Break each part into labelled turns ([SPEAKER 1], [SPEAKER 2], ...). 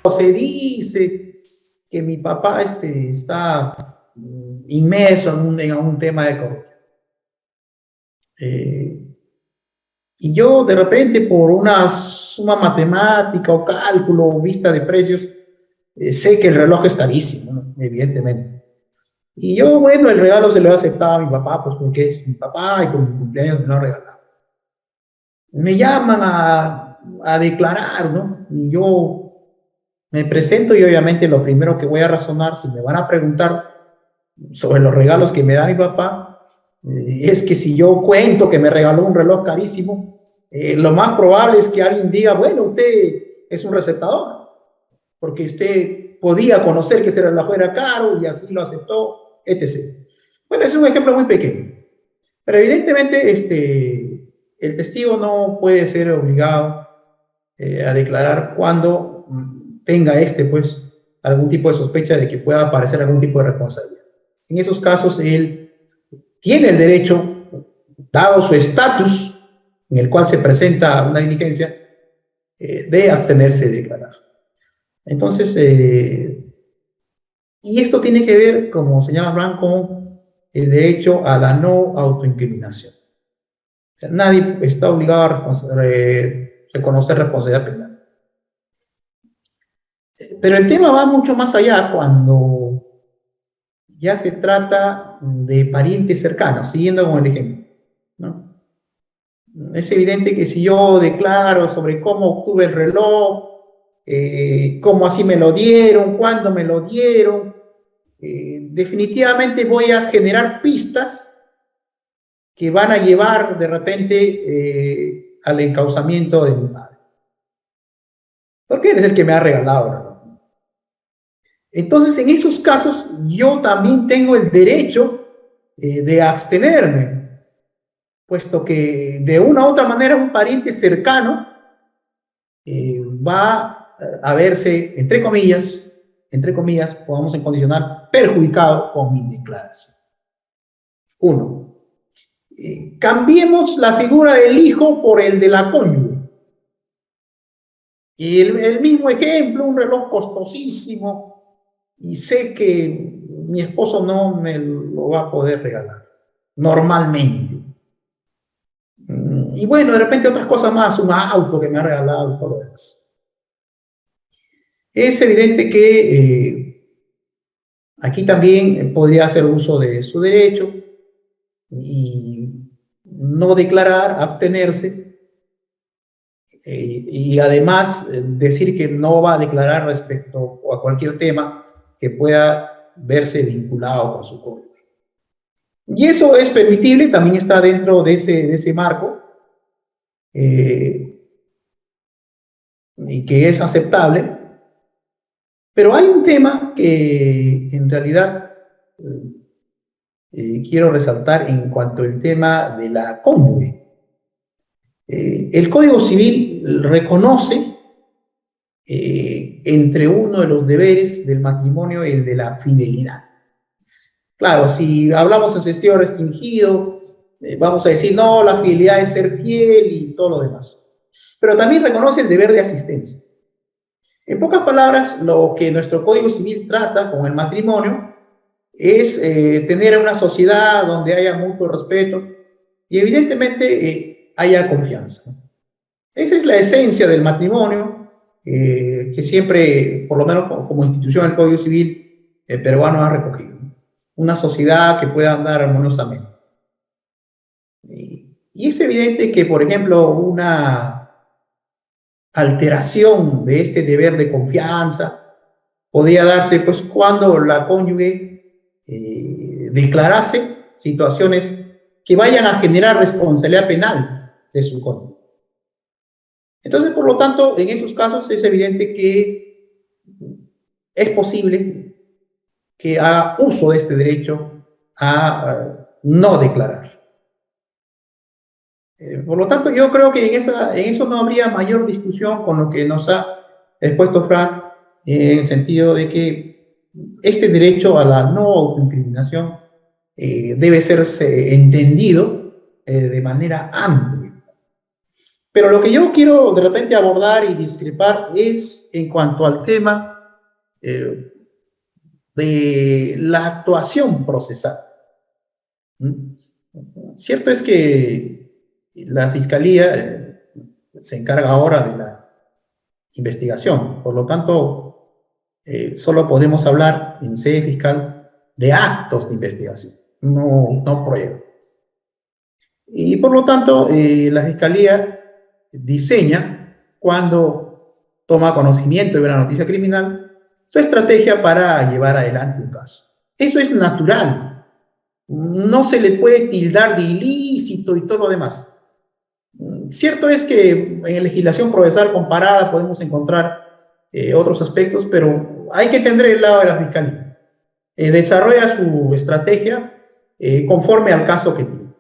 [SPEAKER 1] se dice que mi papá está inmerso en un tema de corrupción. Y yo de repente por una suma matemática o cálculo o vista de precios, sé que el reloj es carísimo, ¿no? Evidentemente. Y yo, bueno, el regalo se lo he aceptado a mi papá, pues porque es mi papá y por mi cumpleaños me lo ha regalado. Me llaman a declarar, ¿no? Y yo me presento y obviamente lo primero que voy a razonar, si me van a preguntar sobre los regalos que me da mi papá, es que si yo cuento que me regaló un reloj carísimo, lo más probable es que alguien diga, bueno, usted es un recetador, porque usted podía conocer que ese reloj era caro y así lo aceptó, etc. Bueno, es un ejemplo muy pequeño, pero evidentemente el testigo no puede ser obligado a declarar cuando tenga pues algún tipo de sospecha de que pueda aparecer algún tipo de responsabilidad. En esos casos, él tiene el derecho, dado su estatus en el cual se presenta una diligencia, de abstenerse de declarar. Entonces, y esto tiene que ver, como señala Blanc, con el derecho a la no autoincriminación. O sea, nadie está obligado a reconocer responsabilidad penal. Pero el tema va mucho más allá cuando ya se trata de parientes cercanos, siguiendo con el ejemplo, ¿no? Es evidente que si yo declaro sobre cómo obtuve el reloj, cómo así me lo dieron, cuándo me lo dieron, definitivamente voy a generar pistas que van a llevar de repente al encauzamiento de mi padre. Porque él es el que me ha regalado el reloj. Entonces, en esos casos, yo también tengo el derecho de abstenerme, puesto que de una u otra manera un pariente cercano va a verse, entre comillas, podamos condicionar, perjudicado con mi declaración. Uno, cambiemos la figura del hijo por el de la cónyuge. Y el mismo ejemplo, un reloj costosísimo, y sé que mi esposo no me lo va a poder regalar, normalmente. Y bueno, de repente otras cosas más, un auto que me ha regalado y todo lo demás. Es evidente que aquí también podría hacer uso de su derecho y no declarar, abstenerse, y además decir que no va a declarar respecto a cualquier tema que pueda verse vinculado con su cónyuge. Y eso es permitible, también está dentro de ese marco, y que es aceptable, pero hay un tema que en realidad quiero resaltar en cuanto al tema de la cónyuge. El Código Civil reconoce entre uno de los deberes del matrimonio el de la fidelidad. Claro, si hablamos en sentido restringido, vamos a decir, no, la fidelidad es ser fiel y todo lo demás. Pero también reconoce el deber de asistencia. En pocas palabras, lo que nuestro Código Civil trata con el matrimonio es tener una sociedad donde haya mutuo respeto y evidentemente haya confianza. Esa es la esencia del matrimonio, que siempre, por lo menos como institución del Código Civil peruano ha recogido. Una sociedad que pueda andar armoniosamente. Y es evidente que, por ejemplo, una alteración de este deber de confianza podría darse pues cuando la cónyuge declarase situaciones que vayan a generar responsabilidad penal de su cónyuge. Entonces, por lo tanto, en esos casos es evidente que es posible que haga uso de este derecho a no declarar. Por lo tanto, yo creo que en eso no habría mayor discusión con lo que nos ha expuesto Frank, en el sentido de que este derecho a la no autoincriminación debe ser entendido de manera amplia. Pero lo que yo quiero de repente abordar y discrepar es en cuanto al tema eh, de la actuación procesal. ¿Mm? Cierto es que la Fiscalía se encarga ahora de la investigación, por lo tanto, solo podemos hablar en sede fiscal de actos de investigación, no proyectos. Y por lo tanto, la Fiscalía diseña, cuando toma conocimiento de una noticia criminal, su estrategia para llevar adelante un caso. Eso es natural. No se le puede tildar de ilícito y todo lo demás. Cierto es que en legislación procesal comparada podemos encontrar otros aspectos, pero hay que tener el lado de la Fiscalía. Desarrolla su estrategia conforme al caso que tiene.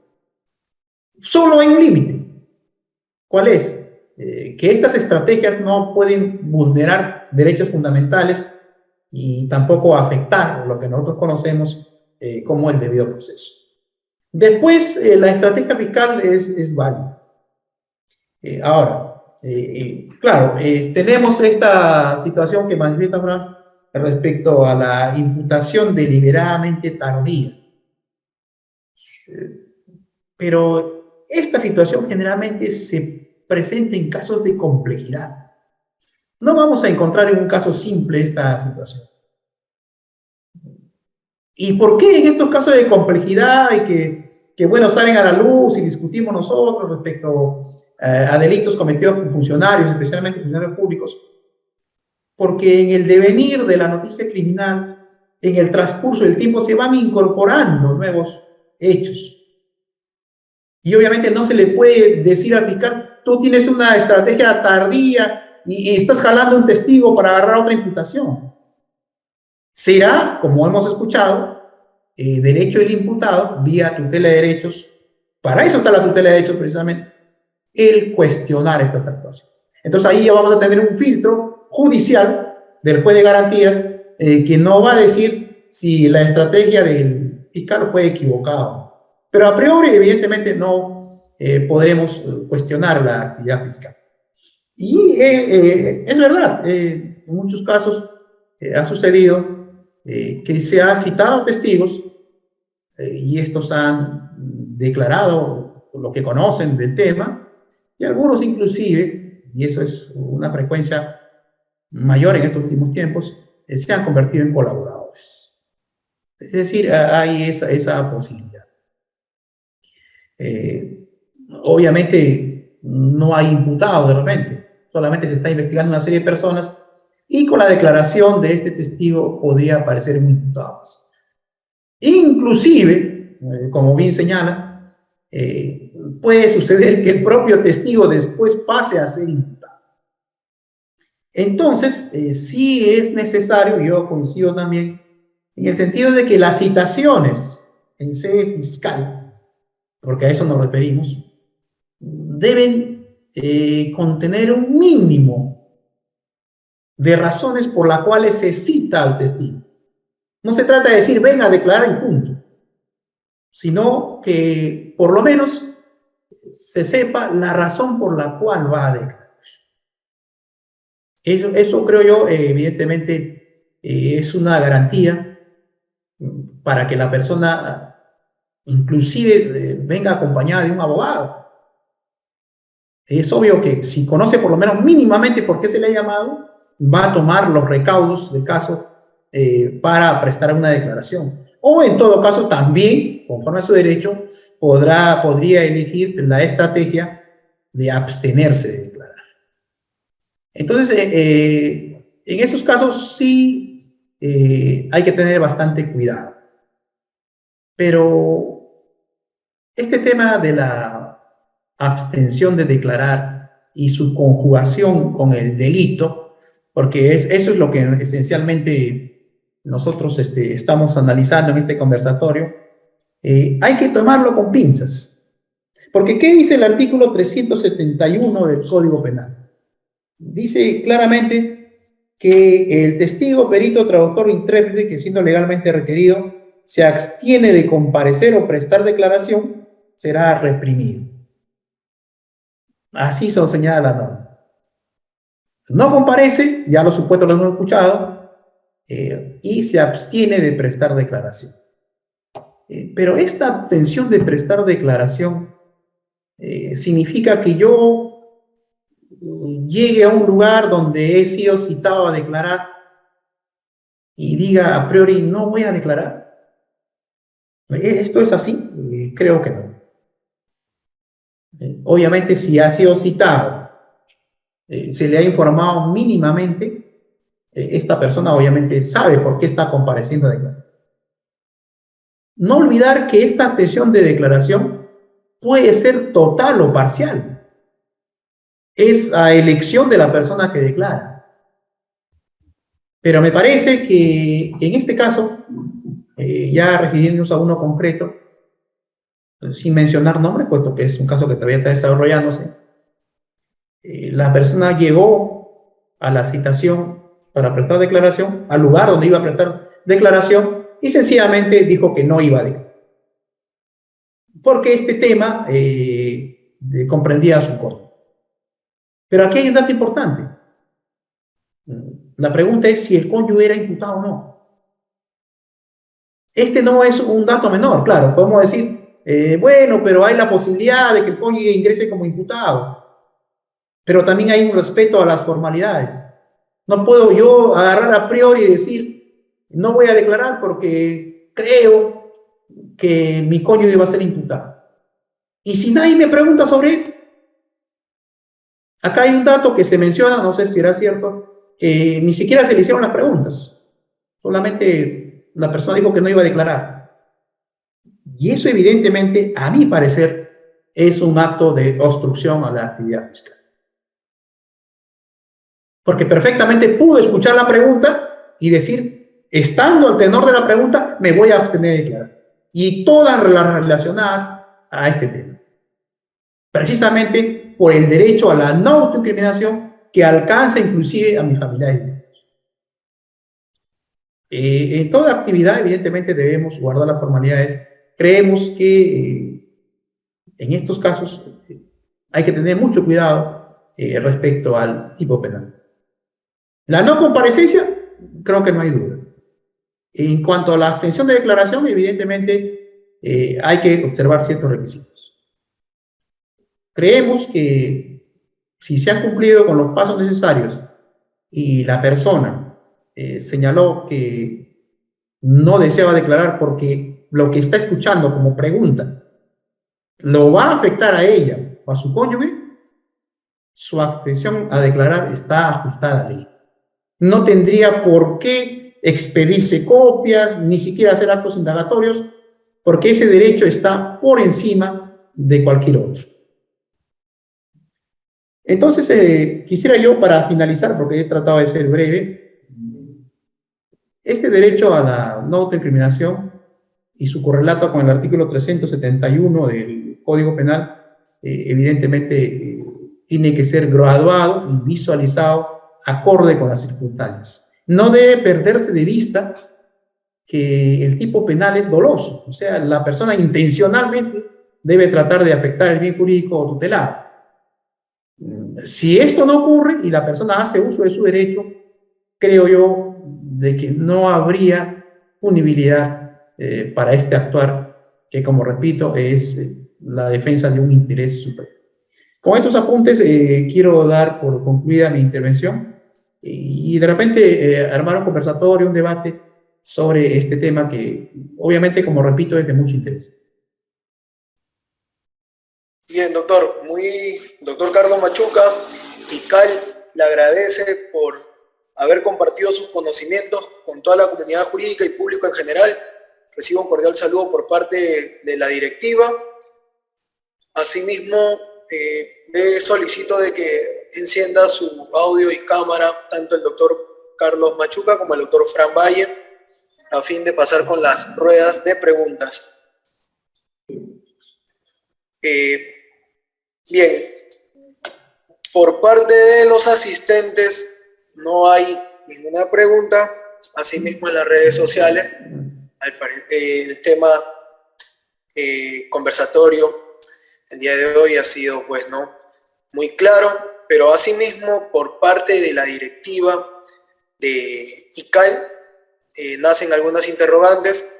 [SPEAKER 1] Solo hay un límite. ¿Cuál es? Que estas estrategias no pueden vulnerar derechos fundamentales y tampoco afectar lo que nosotros conocemos como el debido proceso. Después, la estrategia fiscal es válida. Ahora, claro, tenemos esta situación que manifiesta Fran respecto a la imputación deliberadamente tardía. Pero esta situación generalmente se presenta en casos de complejidad. No vamos a encontrar en un caso simple esta situación. ¿Y por qué en estos casos de complejidad y que bueno, salen a la luz y discutimos nosotros respecto a delitos cometidos por funcionarios, especialmente funcionarios públicos? Porque en el devenir de la noticia criminal, en el transcurso del tiempo, se van incorporando nuevos hechos. Y obviamente no se le puede decir al fiscal, tú tienes una estrategia tardía y estás jalando un testigo para agarrar otra imputación. Será, como hemos escuchado, derecho del imputado, vía tutela de derechos, para eso está la tutela de derechos precisamente, el cuestionar estas actuaciones. Entonces ahí ya vamos a tener un filtro judicial del juez de garantías que no va a decir si la estrategia del fiscal fue equivocada. Pero a priori, evidentemente, no podremos cuestionar la actividad fiscal. Y es verdad, en muchos casos ha sucedido que se ha citado testigos y estos han declarado lo que conocen del tema, y algunos inclusive, y eso es una frecuencia mayor en estos últimos tiempos, se han convertido en colaboradores. Es decir, hay esa posibilidad. Obviamente no hay imputado de repente, solamente se está investigando una serie de personas y con la declaración de este testigo podría aparecer un imputado más. Inclusive, como bien señala, puede suceder que el propio testigo después pase a ser imputado. Entonces, sí es necesario, yo coincido también, en el sentido de que las citaciones en sede fiscal, porque a eso nos referimos, deben contener un mínimo de razones por las cuales se cita al testigo. No se trata de decir, venga a declarar en punto, sino que por lo menos se sepa la razón por la cual va a declarar. Eso creo yo, evidentemente, es una garantía para que la persona inclusive venga acompañada de un abogado. Es obvio que si conoce por lo menos mínimamente por qué se le ha llamado, va a tomar los recaudos del caso para prestar una declaración. O en todo caso también, conforme a su derecho, podría elegir la estrategia de abstenerse de declarar. Entonces, en esos casos sí hay que tener bastante cuidado. Pero este tema de la abstención de declarar y su conjugación con el delito, porque eso es lo que esencialmente nosotros estamos analizando en este conversatorio, hay que tomarlo con pinzas. Porque ¿qué dice el artículo 371 del Código Penal? Dice claramente que el testigo, perito, traductor, intérprete que siendo legalmente requerido se abstiene de comparecer o prestar declaración será reprimido. Así son señala la norma. No comparece, ya los supuestos los hemos escuchado, y se abstiene de prestar declaración. Pero esta abstención de prestar declaración significa que yo llegue a un lugar donde he sido citado a declarar y diga a priori no voy a declarar. ¿Esto es así? Creo que no. Obviamente, si ha sido citado, se le ha informado mínimamente, esta persona obviamente sabe por qué está compareciendo a declarar. No olvidar que esta abstención de declaración puede ser total o parcial. Es a elección de la persona que declara. Pero me parece que en este caso, ya refiriéndonos a uno concreto, sin mencionar nombres, puesto que es un caso que todavía está desarrollándose, la persona llegó a la citación para prestar declaración, al lugar donde iba a prestar declaración, y sencillamente dijo que no iba a declarar. Porque este tema comprendía su costo. Pero aquí hay un dato importante. La pregunta es si el cónyuge era imputado o no. Este no es un dato menor, claro, podemos decir, bueno, pero hay la posibilidad de que el cónyuge ingrese como imputado, pero también hay un respeto a las formalidades. No puedo yo agarrar a priori y decir, no voy a declarar porque creo que mi cónyuge va a ser imputado. Y si nadie me pregunta sobre esto, acá hay un dato que se menciona, no sé si será cierto, que ni siquiera se le hicieron las preguntas. Solamente la persona dijo que no iba a declarar. Y eso evidentemente, a mi parecer, es un acto de obstrucción a la actividad fiscal. Porque perfectamente pudo escuchar la pregunta y decir, estando al tenor de la pregunta, me voy a abstener de declarar. Y todas las relacionadas a este tema. Precisamente por el derecho a la no autoincriminación que alcanza inclusive a mis familiares. En toda actividad, evidentemente, debemos guardar las formalidades. Creemos que en estos casos hay que tener mucho cuidado respecto al tipo penal. La no comparecencia, creo que no hay duda. En cuanto a la abstención de declaración, evidentemente hay que observar ciertos requisitos. Creemos que si se han cumplido con los pasos necesarios y la persona señaló que no deseaba declarar porque lo que está escuchando como pregunta lo va a afectar a ella o a su cónyuge, su abstención a declarar está ajustada a ley. No tendría por qué expedirse copias, ni siquiera hacer actos indagatorios, porque ese derecho está por encima de cualquier otro. Entonces, quisiera yo, para finalizar, porque he tratado de ser breve, este derecho a la no autoincriminación y su correlato con el artículo 371 del Código Penal, evidentemente tiene que ser graduado y visualizado acorde con las circunstancias. No debe perderse de vista que el tipo penal es doloso, o sea, la persona intencionalmente debe tratar de afectar el bien jurídico tutelado. Si esto no ocurre y la persona hace uso de su derecho, creo yo de que no habría punibilidad para este actuar, que como repito, es la defensa de un interés superior. Con estos apuntes quiero dar por concluida mi intervención y de repente armar un conversatorio, un debate sobre este tema que obviamente, como repito, es de mucho interés.
[SPEAKER 2] Bien, doctor. Doctor Carlos Machuca, ICAL le agradece por haber compartido sus conocimientos con toda la comunidad jurídica y público en general. Recibo un cordial saludo por parte de la directiva. Asimismo, le solicito de que encienda su audio y cámara, tanto el doctor Carlos Machuca como el doctor Fran Valle, a fin de pasar con las ruedas de preguntas. Bien, por parte de los asistentes no hay ninguna pregunta. Asimismo, en las redes sociales, el tema conversatorio el día de hoy ha sido, pues, ¿no?, muy claro, pero asimismo por parte de la directiva de ICAL nacen algunas interrogantes.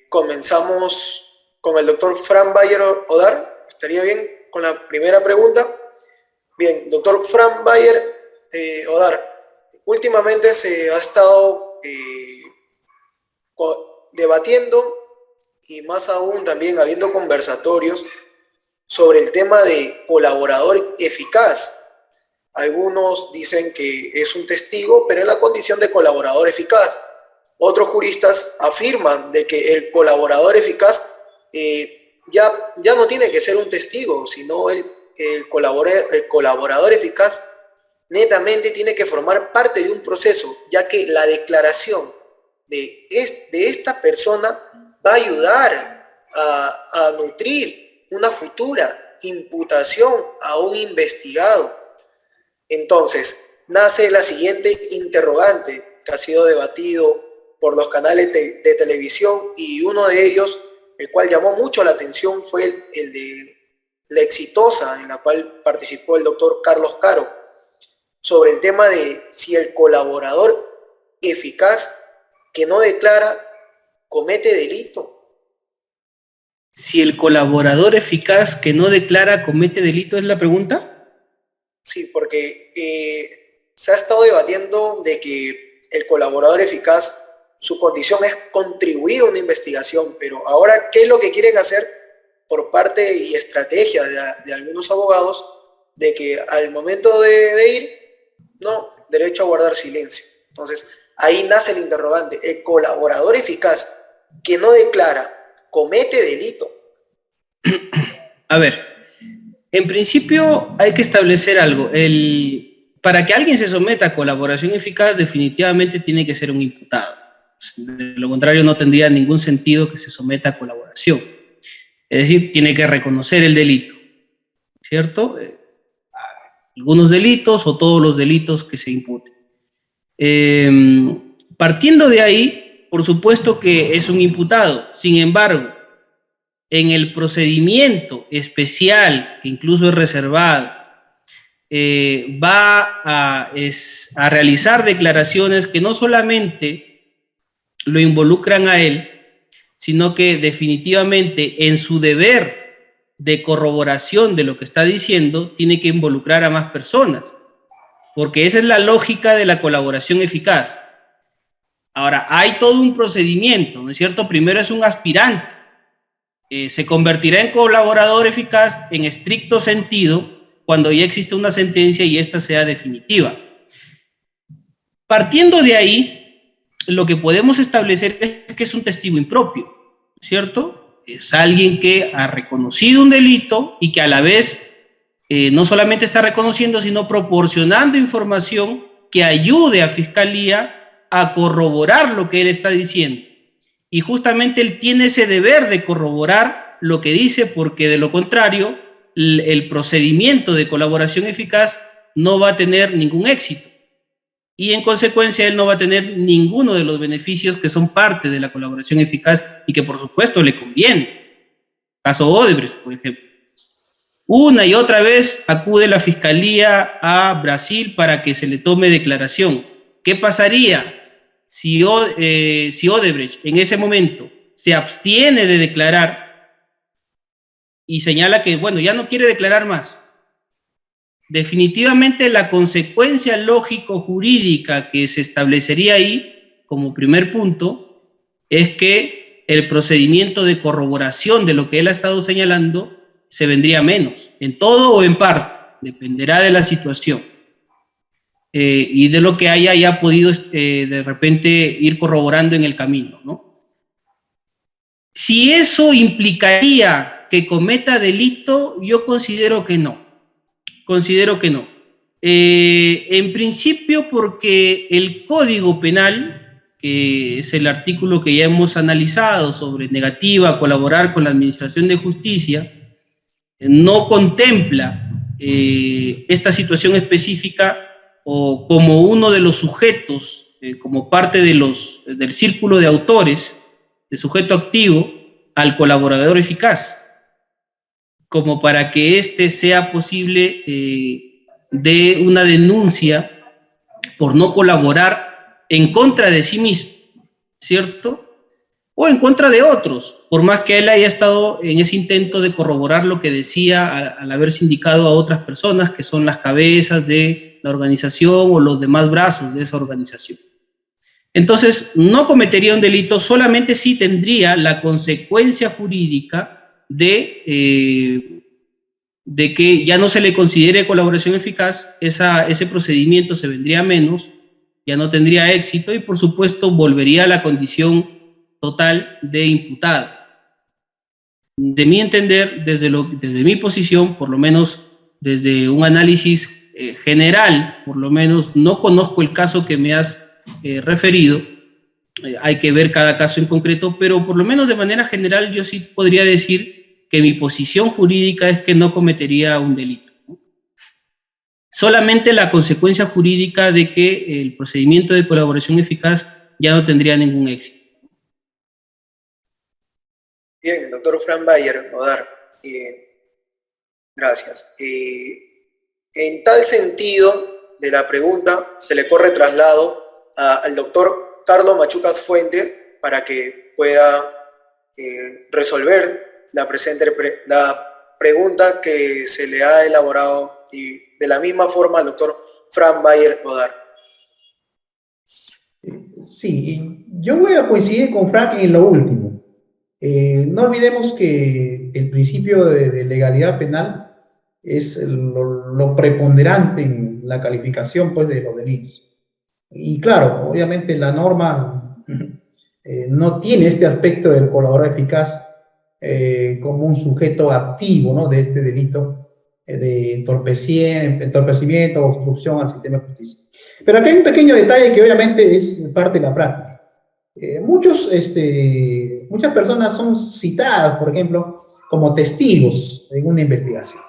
[SPEAKER 2] Comenzamos con el doctor Fran Bayer Odar. ¿Estaría bien con la primera pregunta? Bien, doctor Fran Bayer Odar, últimamente se ha estado debatiendo y más aún también habiendo conversatorios sobre el tema de colaborador eficaz. Algunos dicen que es un testigo, pero en la condición de colaborador eficaz. Otros juristas afirman de que el colaborador eficaz ya no tiene que ser un testigo, sino el colaborador eficaz netamente tiene que formar parte de un proceso, ya que la declaración de esta persona va a ayudar a nutrir una futura imputación a un investigado. Entonces, nace la siguiente interrogante que ha sido debatido por los canales de televisión, y uno de ellos, el cual llamó mucho la atención, fue el de La Exitosa, en la cual participó el doctor Carlos Caro, sobre el tema de si el colaborador eficaz que no declara comete delito.
[SPEAKER 3] Si el colaborador eficaz que no declara comete delito, ¿es la pregunta?
[SPEAKER 2] Sí, porque se ha estado debatiendo de que el colaborador eficaz, su condición es contribuir a una investigación, pero ahora, ¿qué es lo que quieren hacer por parte y estrategia de algunos abogados? De que al momento de ir, no, derecho a guardar silencio. Entonces, ahí nace el interrogante. ¿El colaborador eficaz que no declara comete delito?
[SPEAKER 3] A ver, en principio hay que establecer algo. Para que alguien se someta a colaboración eficaz, definitivamente tiene que ser un imputado. De lo contrario, no tendría ningún sentido que se someta a colaboración. Es decir, tiene que reconocer el delito, ¿cierto? Algunos delitos o todos los delitos que se imputen. Partiendo de ahí, por supuesto que es un imputado. Sin embargo, en el procedimiento especial, que incluso es reservado, va a realizar declaraciones que no solamente lo involucran a él, sino que definitivamente en su deber de corroboración de lo que está diciendo, tiene que involucrar a más personas, porque esa es la lógica de la colaboración eficaz. Ahora, hay todo un procedimiento, ¿no es cierto? Primero es un aspirante, se convertirá en colaborador eficaz en estricto sentido cuando ya existe una sentencia y esta sea definitiva. Partiendo de ahí, lo que podemos establecer es que es un testigo impropio, ¿cierto? Es alguien que ha reconocido un delito y que a la vez no solamente está reconociendo, sino proporcionando información que ayude a Fiscalía a corroborar lo que él está diciendo. Y justamente él tiene ese deber de corroborar lo que dice, porque de lo contrario, el procedimiento de colaboración eficaz no va a tener ningún éxito. Y en consecuencia él no va a tener ninguno de los beneficios que son parte de la colaboración eficaz y que por supuesto le conviene. Caso Odebrecht, por ejemplo. Una y otra vez acude la Fiscalía a Brasil para que se le tome declaración. ¿Qué pasaría si Odebrecht en ese momento se abstiene de declarar y señala que, bueno, ya no quiere declarar más? Definitivamente la consecuencia lógico-jurídica que se establecería ahí, como primer punto, es que el procedimiento de corroboración de lo que él ha estado señalando se vendría menos, en todo o en parte, dependerá de la situación y de lo que haya ya podido de repente ir corroborando en el camino, ¿no? Si eso implicaría que cometa delito, yo considero que no. En principio porque el Código Penal, que es el artículo que ya hemos analizado sobre negativa a colaborar con la Administración de Justicia, no contempla esta situación específica o como uno de los sujetos, como parte del círculo de autores, de sujeto activo, al colaborador eficaz. como para que éste sea posible de una denuncia por no colaborar en contra de sí mismo, ¿cierto? O en contra de otros, por más que él haya estado en ese intento de corroborar lo que decía al haberse indicado a otras personas que son las cabezas de la organización o los demás brazos de esa organización. Entonces, no cometería un delito, solamente sí tendría la consecuencia jurídica de que ya no se le considere colaboración eficaz, ese procedimiento se vendría a menos, ya no tendría éxito y, por supuesto, volvería a la condición total de imputado. De mi entender, desde mi posición, por lo menos desde un análisis general, por lo menos no conozco el caso que me has referido, hay que ver cada caso en concreto, pero por lo menos de manera general yo sí podría decir que mi posición jurídica es que no cometería un delito. Solamente la consecuencia jurídica de que el procedimiento de colaboración eficaz ya no tendría ningún éxito.
[SPEAKER 2] Bien, doctor Fran Bayer, Odar, gracias. En tal sentido de la pregunta, se le corre traslado al doctor Carlos Machuca Fuente para que pueda resolver la pregunta que se le ha elaborado y de la misma forma al doctor Fran Bayer Odar.
[SPEAKER 1] Sí, yo voy a coincidir con Frank en lo último. No olvidemos que el principio de legalidad penal es lo preponderante en la calificación, pues, de los delitos. Y claro, obviamente la norma no tiene este aspecto del colaborador eficaz como un sujeto activo, ¿no?, de este delito de entorpecimiento o obstrucción al sistema de justicia. Pero aquí hay un pequeño detalle que obviamente es parte de la práctica. Muchas personas son citadas, por ejemplo, como testigos en una investigación.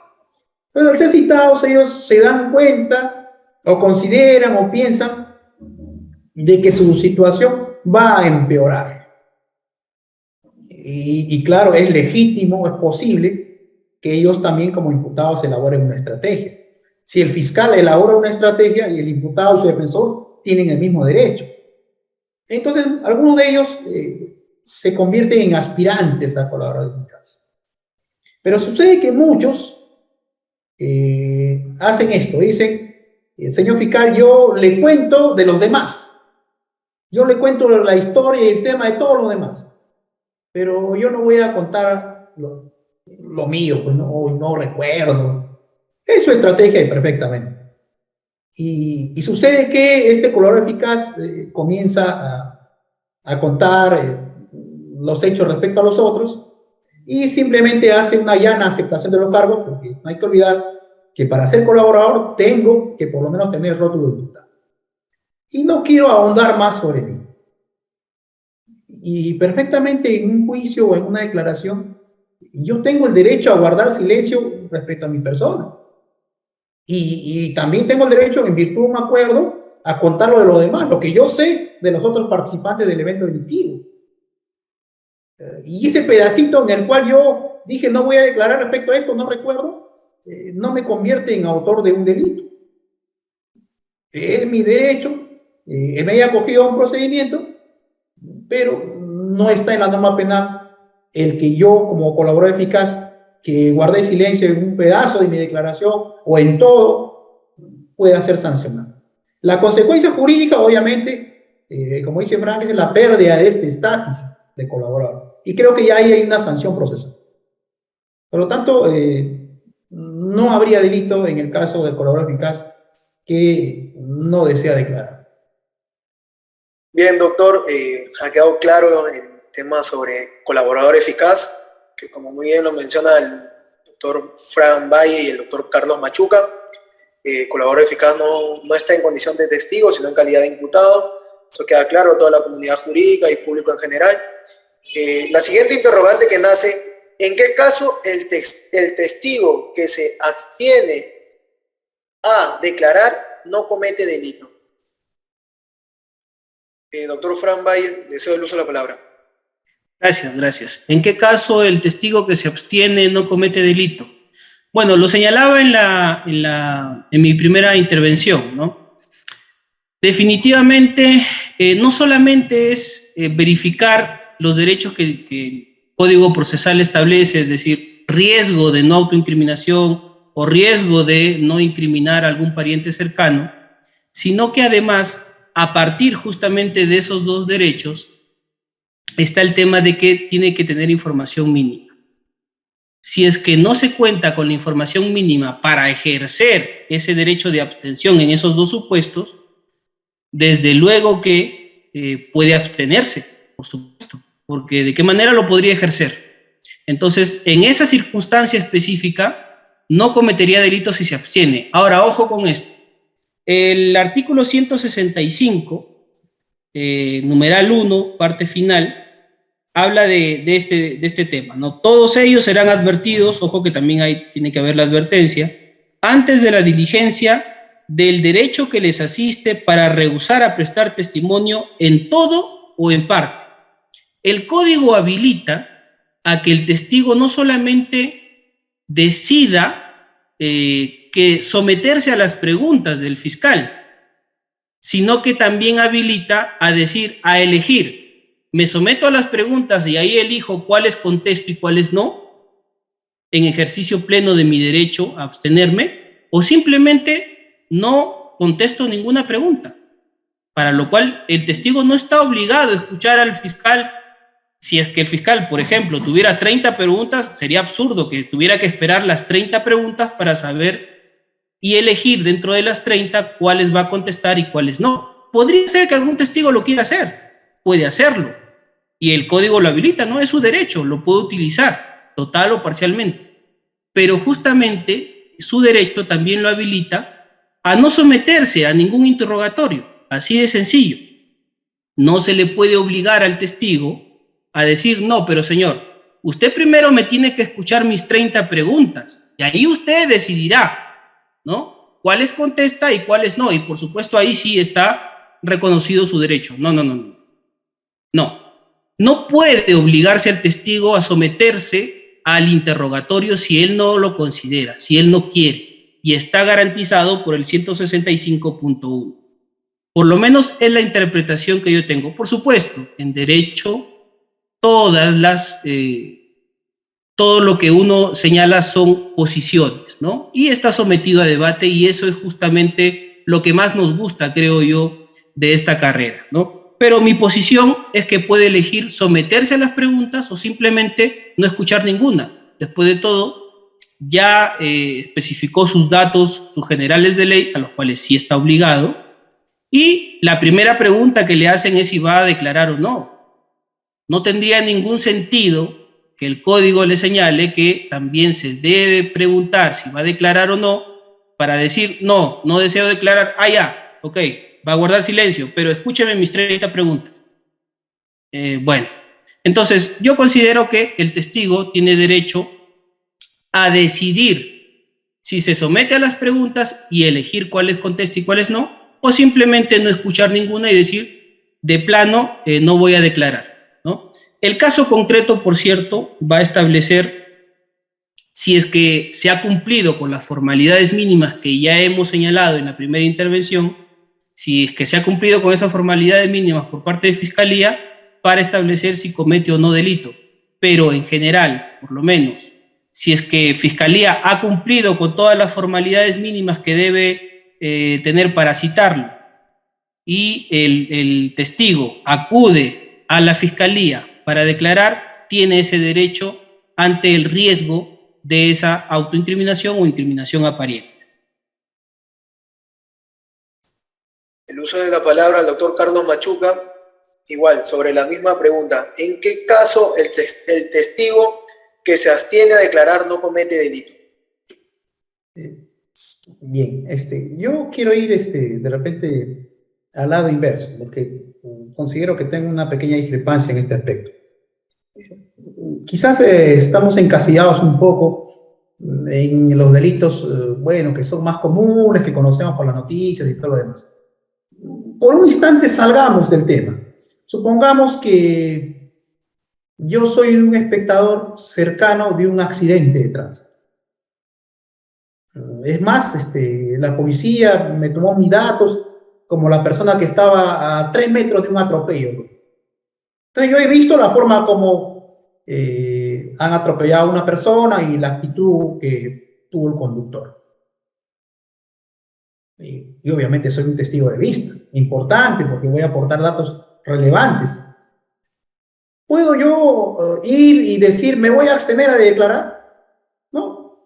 [SPEAKER 1] Entonces, al ser citados, ellos se dan cuenta o consideran o piensan de que su situación va a empeorar. Y claro, es legítimo, es posible que ellos también como imputados elaboren una estrategia. Si el fiscal elabora una estrategia y el imputado y su defensor tienen el mismo derecho. Entonces, algunos de ellos se convierten en aspirantes a colaboradores eficaces. Pero sucede que muchos hacen esto, dicen, señor fiscal, yo le cuento de los demás. Yo le cuento la historia y el tema de todos los demás. Pero yo no voy a contar lo mío, pues no recuerdo. Es su estrategia y perfectamente. Y sucede que este colaborador eficaz comienza a contar los hechos respecto a los otros y simplemente hace una llana aceptación de los cargos, porque no hay que olvidar que para ser colaborador tengo que por lo menos tener el rótulo de imputado. Y no quiero ahondar más sobre mí. Y perfectamente en un juicio o en una declaración, yo tengo el derecho a guardar silencio respecto a mi persona. Y también tengo el derecho, en virtud de un acuerdo, a contar lo de los demás, lo que yo sé de los otros participantes del evento delictivo. Y ese pedacito en el cual yo dije no voy a declarar respecto a esto, no recuerdo, no me convierte en autor de un delito. Es mi derecho, me haya acogido a un procedimiento, pero no está en la norma penal el que yo, como colaborador eficaz, que guardé silencio en un pedazo de mi declaración o en todo, pueda ser sancionado. La consecuencia jurídica, obviamente, como dice Frank, es la pérdida de este estatus de colaborador. Y creo que ya ahí hay una sanción procesal. Por lo tanto, no habría delito en el caso del colaborador eficaz que no desea declarar.
[SPEAKER 2] Bien, doctor, ha quedado claro el tema sobre colaborador eficaz, que como muy bien lo menciona el doctor Fran Valle y el doctor Carlos Machuca, colaborador eficaz no está en condición de testigo, sino en calidad de imputado. Eso queda claro a toda la comunidad jurídica y público en general. La siguiente interrogante que nace: ¿en qué caso el testigo que se abstiene a declarar no comete delito? Doctor Fran Bayer, deseo el uso de la palabra.
[SPEAKER 3] Gracias, gracias. ¿En qué caso el testigo que se abstiene no comete delito? Bueno, lo señalaba en mi primera intervención, ¿no? Definitivamente, no solamente es verificar los derechos que el Código Procesal establece, es decir, riesgo de no autoincriminación o riesgo de no incriminar a algún pariente cercano, sino que además, a partir justamente de esos dos derechos, está el tema de que tiene que tener información mínima. Si es que no se cuenta con la información mínima para ejercer ese derecho de abstención en esos dos supuestos, desde luego que puede abstenerse, por supuesto, porque ¿de qué manera lo podría ejercer? Entonces, en esa circunstancia específica, no cometería delito si se abstiene. Ahora, ojo con esto. El artículo 165, numeral 1, parte final, habla de este tema, ¿no? Todos ellos serán advertidos, ojo que también tiene que haber la advertencia, antes de la diligencia del derecho que les asiste para rehusar a prestar testimonio en todo o en parte. El código habilita a que el testigo no solamente decida que someterse a las preguntas del fiscal, sino que también habilita a decir, a elegir, me someto a las preguntas y ahí elijo cuáles contesto y cuáles no, en ejercicio pleno de mi derecho a abstenerme, o simplemente no contesto ninguna pregunta, para lo cual el testigo no está obligado a escuchar al fiscal. Si es que el fiscal, por ejemplo, tuviera 30 preguntas, sería absurdo que tuviera que esperar las 30 preguntas para saber y elegir dentro de las 30 cuáles va a contestar y cuáles no. Podría ser que algún testigo lo quiera hacer, puede hacerlo, y el código lo habilita, no es su derecho, lo puede utilizar, total o parcialmente. Pero justamente su derecho también lo habilita a no someterse a ningún interrogatorio, así de sencillo. No se le puede obligar al testigo a decir, no, pero señor, usted primero me tiene que escuchar mis 30 preguntas y ahí usted decidirá, ¿no? Cuáles contesta y cuáles no. Y por supuesto ahí sí está reconocido su derecho. No, no, no, no. No. No puede obligarse al testigo a someterse al interrogatorio si él no lo considera, si él no quiere. Y está garantizado por el 165.1. Por lo menos es la interpretación que yo tengo. Por supuesto, en derecho todo lo que uno señala son posiciones, ¿no? Y está sometido a debate y eso es justamente lo que más nos gusta, creo yo, de esta carrera, ¿no? Pero mi posición es que puede elegir someterse a las preguntas o simplemente no escuchar ninguna. Después de todo, ya especificó sus datos, sus generales de ley, a los cuales sí está obligado, y la primera pregunta que le hacen es si va a declarar o no. No tendría ningún sentido que el código le señale que también se debe preguntar si va a declarar o no para decir, no, no deseo declarar, ya, ok, va a guardar silencio, pero escúcheme mis 30 preguntas. Bueno, entonces yo considero que el testigo tiene derecho a decidir si se somete a las preguntas y elegir cuáles contesta y cuáles no, o simplemente no escuchar ninguna y decir, de plano, no voy a declarar, ¿no? El caso concreto, por cierto, va a establecer si es que se ha cumplido con las formalidades mínimas que ya hemos señalado en la primera intervención, si es que se ha cumplido con esas formalidades mínimas por parte de Fiscalía para establecer si comete o no delito. Pero en general, por lo menos, si es que Fiscalía ha cumplido con todas las formalidades mínimas que debe tener para citarlo y el testigo acude a la Fiscalía para declarar, tiene ese derecho ante el riesgo de esa autoincriminación o incriminación a parientes.
[SPEAKER 2] El uso de la palabra al doctor Carlos Machuca, igual, sobre la misma pregunta. ¿En qué caso el testigo que se abstiene a declarar no comete delito?
[SPEAKER 1] Bien, yo quiero ir de repente al lado inverso, porque considero que tengo una pequeña discrepancia en este aspecto. Quizás estamos encasillados un poco en los delitos, bueno, que son más comunes, que conocemos por las noticias y todo lo demás. Por un instante salgamos del tema. Supongamos que yo soy un espectador cercano de un accidente de tránsito. Es más, la policía me tomó mis datos como la persona que estaba a 3 metros de un atropello. Entonces yo he visto la forma como han atropellado a una persona y la actitud que tuvo el conductor. Y obviamente soy un testigo de vista, importante porque voy a aportar datos relevantes. ¿Puedo yo ir y decir, me voy a abstener a declarar? No,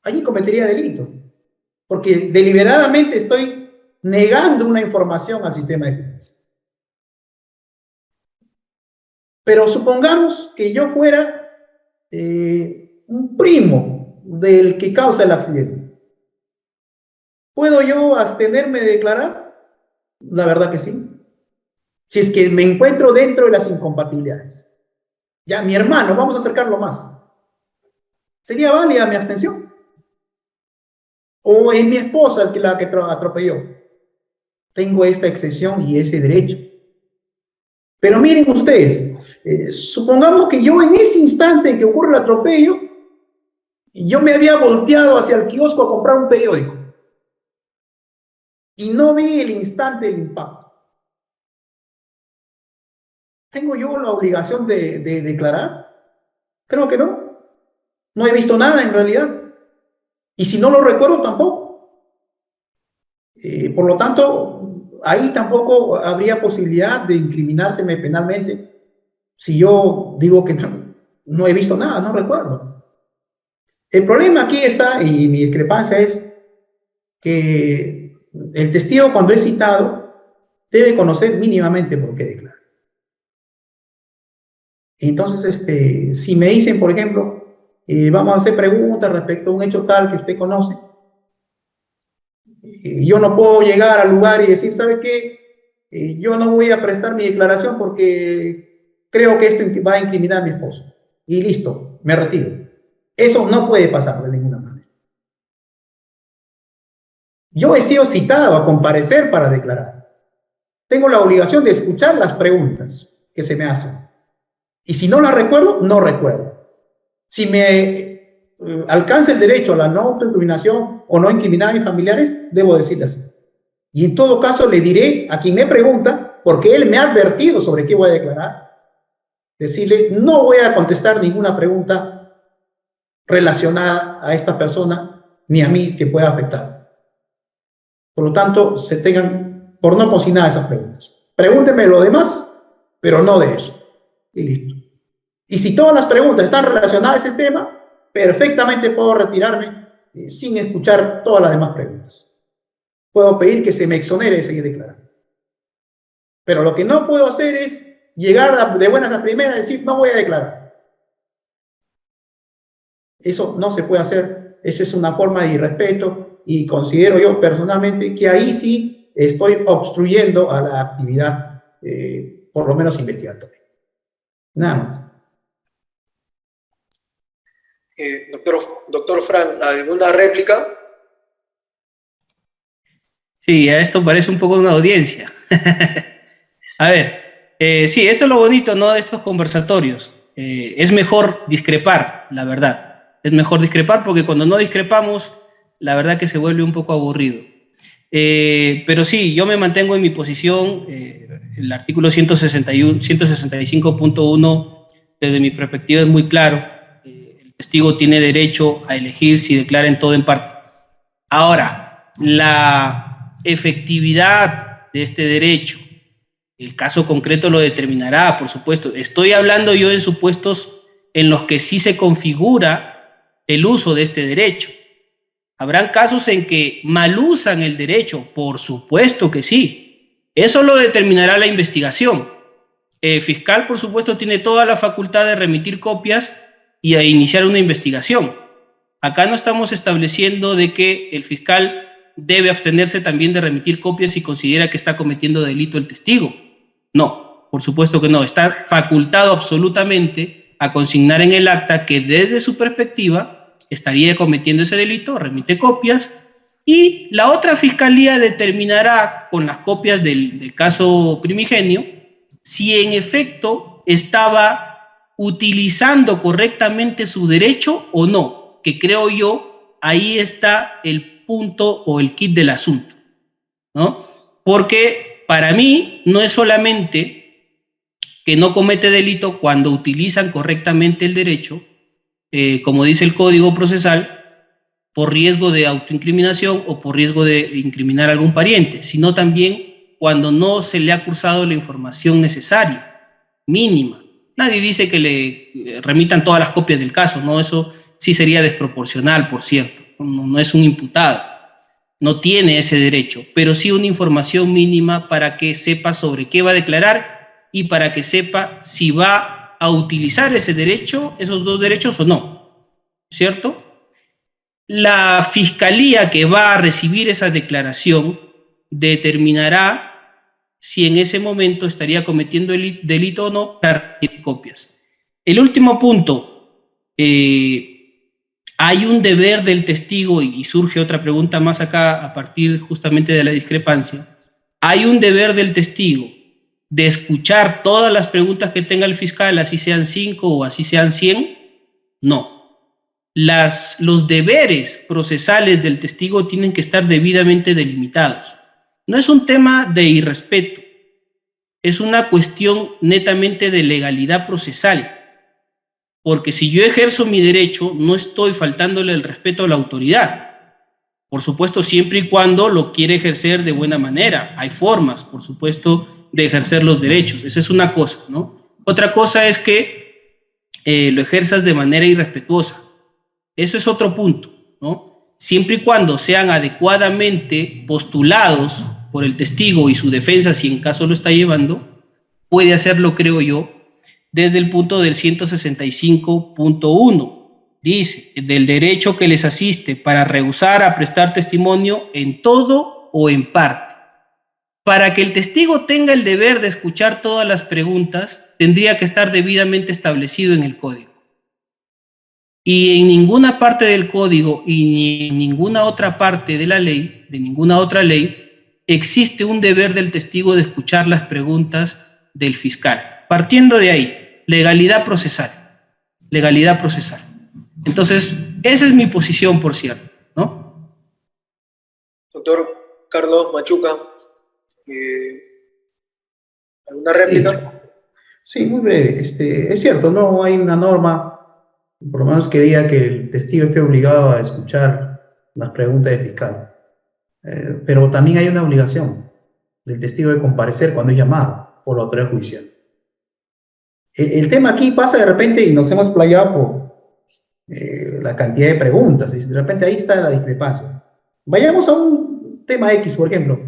[SPEAKER 1] allí cometería delito, porque deliberadamente estoy negando una información al sistema de justicia. Pero supongamos que yo fuera un primo del que causa el accidente. ¿Puedo yo abstenerme de declarar? La verdad que sí. Si es que me encuentro dentro de las incompatibilidades. Ya, mi hermano, vamos a acercarlo más. ¿Sería válida mi abstención? ¿O es mi esposa la que atropelló? Tengo esta excepción y ese derecho. Pero miren ustedes, supongamos que yo en ese instante que ocurre el atropello, yo me había volteado hacia el kiosco a comprar un periódico y no vi el instante del impacto. ¿Tengo yo la obligación de declarar? Creo que no. No he visto nada en realidad. Y si no lo recuerdo, tampoco. Por lo tanto, ahí tampoco habría posibilidad de incriminárseme penalmente si yo digo que no he visto nada, no recuerdo. El problema aquí está, y mi discrepancia es que el testigo, cuando es citado, debe conocer mínimamente por qué declara. Entonces, si me dicen, por ejemplo, vamos a hacer preguntas respecto a un hecho tal que usted conoce, yo no puedo llegar al lugar y decir, ¿sabe qué? Yo no voy a prestar mi declaración porque creo que esto va a incriminar a mi esposo. Y listo, me retiro. Eso no puede pasar de ninguna manera. Yo he sido citado a comparecer para declarar. Tengo la obligación de escuchar las preguntas que se me hacen. Y si no las recuerdo, no recuerdo. Si me alcanza el derecho a la no autoincriminación o no incriminar a mis familiares, debo decirle así. Y en todo caso le diré a quien me pregunta, porque él me ha advertido sobre qué voy a declarar, decirle, no voy a contestar ninguna pregunta relacionada a esta persona ni a mí que pueda afectar. Por lo tanto, se tengan por no consignar esas preguntas. Pregúntenme lo demás, pero no de eso. Y listo. Y si todas las preguntas están relacionadas a ese tema, perfectamente puedo retirarme sin escuchar todas las demás preguntas. Puedo pedir que se me exonere de seguir declarando. Pero lo que no puedo hacer es llegar de buenas a primeras y decir, no voy a declarar. Eso no se puede hacer. Esa es una forma de irrespeto y considero yo personalmente que ahí sí estoy obstruyendo a la actividad, por lo menos investigatoria. Nada más.
[SPEAKER 2] Doctor Frank, ¿alguna réplica?
[SPEAKER 3] Sí, a esto parece un poco una audiencia. A ver, sí, esto es lo bonito, ¿no?, de estos conversatorios. Es mejor discrepar, la verdad. Es mejor discrepar porque cuando no discrepamos, la verdad que se vuelve un poco aburrido. Pero sí, yo me mantengo en mi posición. El artículo 165.1, desde mi perspectiva, es muy claro. El testigo tiene derecho a elegir si declara en todo o en parte. Ahora, la efectividad de este derecho, el caso concreto lo determinará, por supuesto. Estoy hablando yo en supuestos en los que sí se configura el uso de este derecho. ¿Habrán casos en que malusan el derecho? Por supuesto que sí. Eso lo determinará la investigación. El fiscal, por supuesto, tiene toda la facultad de remitir copias y a iniciar una investigación. Acá no estamos estableciendo de que el fiscal debe abstenerse también de remitir copias si considera que está cometiendo delito el testigo. No, por supuesto que no. Está facultado absolutamente a consignar en el acta que desde su perspectiva estaría cometiendo ese delito, remite copias, y la otra fiscalía determinará con las copias del caso primigenio si en efecto estaba utilizando correctamente su derecho o no, que creo yo, ahí está el punto o el kit del asunto, ¿no? Porque para mí no es solamente que no comete delito cuando utilizan correctamente el derecho, como dice el Código Procesal, por riesgo de autoincriminación o por riesgo de incriminar a algún pariente, sino también cuando no se le ha cursado la información necesaria, mínima. Nadie dice que le remitan todas las copias del caso, ¿no? Eso sí sería desproporcional, por cierto. No es un imputado, no tiene ese derecho, pero sí una información mínima para que sepa sobre qué va a declarar y para que sepa si va a utilizar ese derecho, esos dos derechos o no, ¿cierto? La fiscalía que va a recibir esa declaración determinará si en ese momento estaría cometiendo el delito o no para recibir copias. El último punto, hay un deber del testigo, y surge otra pregunta más acá a partir justamente de la discrepancia, hay un deber del testigo de escuchar todas las preguntas que tenga el fiscal, así sean 5 o así sean 100, no. Los deberes procesales del testigo tienen que estar debidamente delimitados. No es un tema de irrespeto, es una cuestión netamente de legalidad procesal, porque si yo ejerzo mi derecho, no estoy faltándole el respeto a la autoridad. Por supuesto, siempre y cuando lo quiere ejercer de buena manera. Hay formas, por supuesto, de ejercer los derechos. Esa es una cosa, ¿no? Otra cosa es que lo ejerzas de manera irrespetuosa. Eso es otro punto, ¿no? Siempre y cuando sean adecuadamente postulados por el testigo y su defensa, si en caso lo está llevando, puede hacerlo, creo yo, desde el punto del 165.1. Dice, del derecho que les asiste para rehusar a prestar testimonio en todo o en parte. Para que el testigo tenga el deber de escuchar todas las preguntas, tendría que estar debidamente establecido en el código. Y en ninguna parte del código y ni en ninguna otra parte de la ley, de ninguna otra ley, existe un deber del testigo de escuchar las preguntas del fiscal. Partiendo de ahí, legalidad procesal. Legalidad procesal. Entonces, esa es mi posición, por cierto, ¿no?
[SPEAKER 2] Doctor Carlos Machuca, ¿alguna réplica?
[SPEAKER 1] Sí, muy breve. Es cierto, no hay una norma, por lo menos que diga que el testigo esté obligado a escuchar las preguntas del fiscal. Pero también hay una obligación del testigo de comparecer cuando es llamado por la autoridad judicial. El tema aquí pasa de repente, y nos hemos playado por la cantidad de preguntas, y de repente ahí está la discrepancia. Vayamos a un tema X, por ejemplo.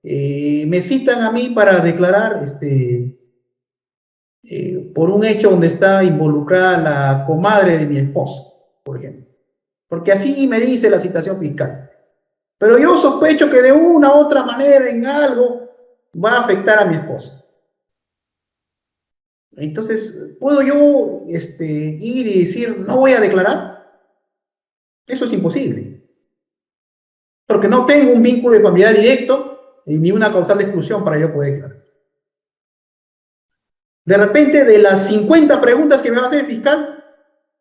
[SPEAKER 1] Me citan a mí para declarar por un hecho donde está involucrada la comadre de mi esposa, por ejemplo. Porque así me dice la citación fiscal. Pero yo sospecho que de una u otra manera en algo va a afectar a mi esposa. Entonces, ¿puedo yo ir y decir, no voy a declarar? Eso es imposible. Porque no tengo un vínculo de familiar directo ni una causal de exclusión para yo poder declarar. De repente, de las 50 preguntas que me va a hacer el fiscal,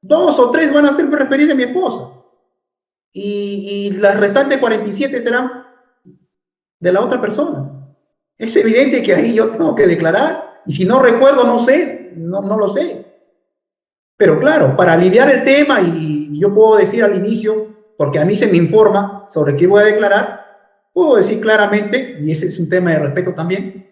[SPEAKER 1] 2 o 3 van a hacer referencia a mi esposa. Y las restantes 47 serán de la otra persona. Es evidente que ahí yo tengo que declarar, y si no recuerdo, no sé, no lo sé. Pero claro, para aliviar el tema, y yo puedo decir al inicio, porque a mí se me informa sobre qué voy a declarar, puedo decir claramente, y ese es un tema de respeto también,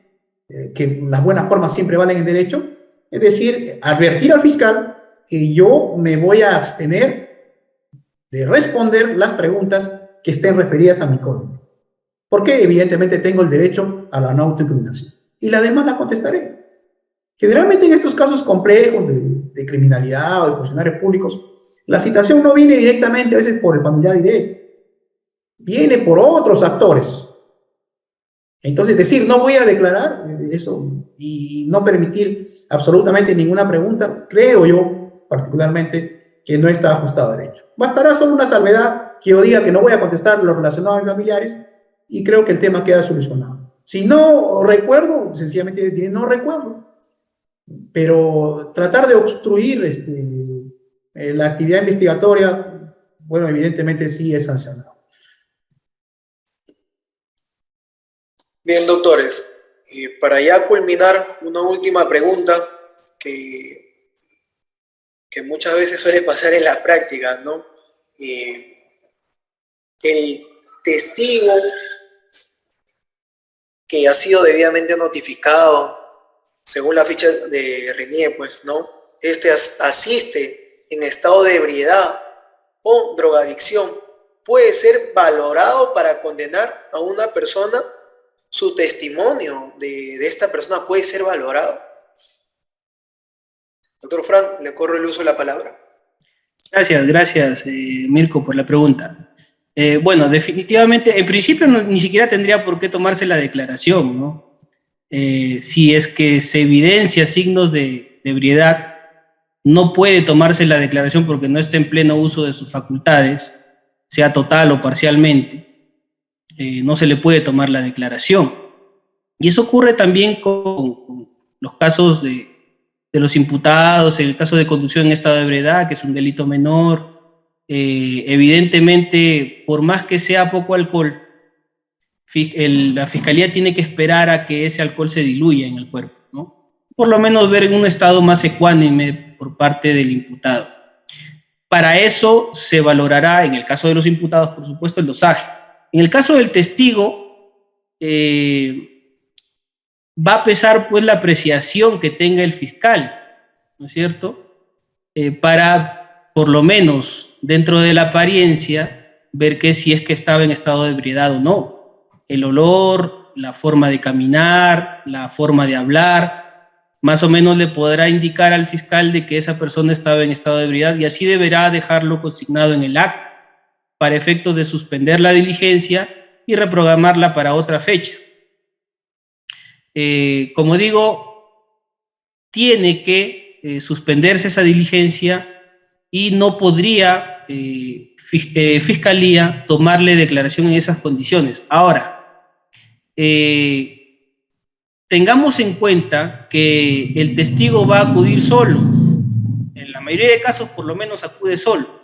[SPEAKER 1] que las buenas formas siempre valen en derecho, es decir, advertir al fiscal que yo me voy a abstener de responder las preguntas que estén referidas a mi código. Porque evidentemente tengo el derecho a la no autoincriminación. Y la demás la contestaré. Generalmente en estos casos complejos de criminalidad o de funcionarios públicos, la citación no viene directamente a veces por el familiar directo. Viene por otros actores. Entonces decir no voy a declarar eso y no permitir absolutamente ninguna pregunta, creo yo particularmente que no está ajustado a derecho. Bastará solo una salvedad que yo diga que no voy a contestar lo relacionado a mis familiares y creo que el tema queda solucionado. Si no recuerdo, sencillamente no recuerdo. pero tratar de obstruir la actividad investigatoria, bueno, evidentemente sí es sancionado.
[SPEAKER 2] Bien, doctores, para ya culminar, una última pregunta que, que muchas veces suele pasar en la práctica, ¿no? El testigo que ha sido debidamente notificado, según la ficha de Renier, pues, ¿no? Asiste en estado de ebriedad o drogadicción, puede ser valorado para condenar a una persona. Su testimonio de esta persona puede ser valorado. Doctor Frank, le corro el uso de la palabra.
[SPEAKER 3] Gracias, Mirko, por la pregunta. Bueno, definitivamente, en principio ni siquiera tendría por qué tomarse la declaración, ¿no? Si es que se evidencia signos de ebriedad, no puede tomarse la declaración porque no está en pleno uso de sus facultades, sea total o parcialmente. No se le puede tomar la declaración. Y eso ocurre también con los casos de los imputados, en el caso de conducción en estado de ebriedad, que es un delito menor. Evidentemente, por más que sea poco alcohol, la fiscalía tiene que esperar a que ese alcohol se diluya en el cuerpo, ¿no? Por lo menos ver en un estado más ecuánime por parte del imputado. Para eso se valorará, en el caso de los imputados, por supuesto, el dosaje. En el caso del testigo, va a pesar pues la apreciación que tenga el fiscal, ¿no es cierto? Para, por lo menos, dentro de la apariencia, ver que si es que estaba en estado de ebriedad o no. El olor, la forma de caminar, la forma de hablar, más o menos le podrá indicar al fiscal de que esa persona estaba en estado de ebriedad y así deberá dejarlo consignado en el acta para efectos de suspender la diligencia y reprogramarla para otra fecha. Como digo, tiene que suspenderse esa diligencia y no podría Fiscalía tomarle declaración en esas condiciones. Ahora, tengamos en cuenta que el testigo va a acudir solo. En la mayoría de casos, por lo menos, acude solo.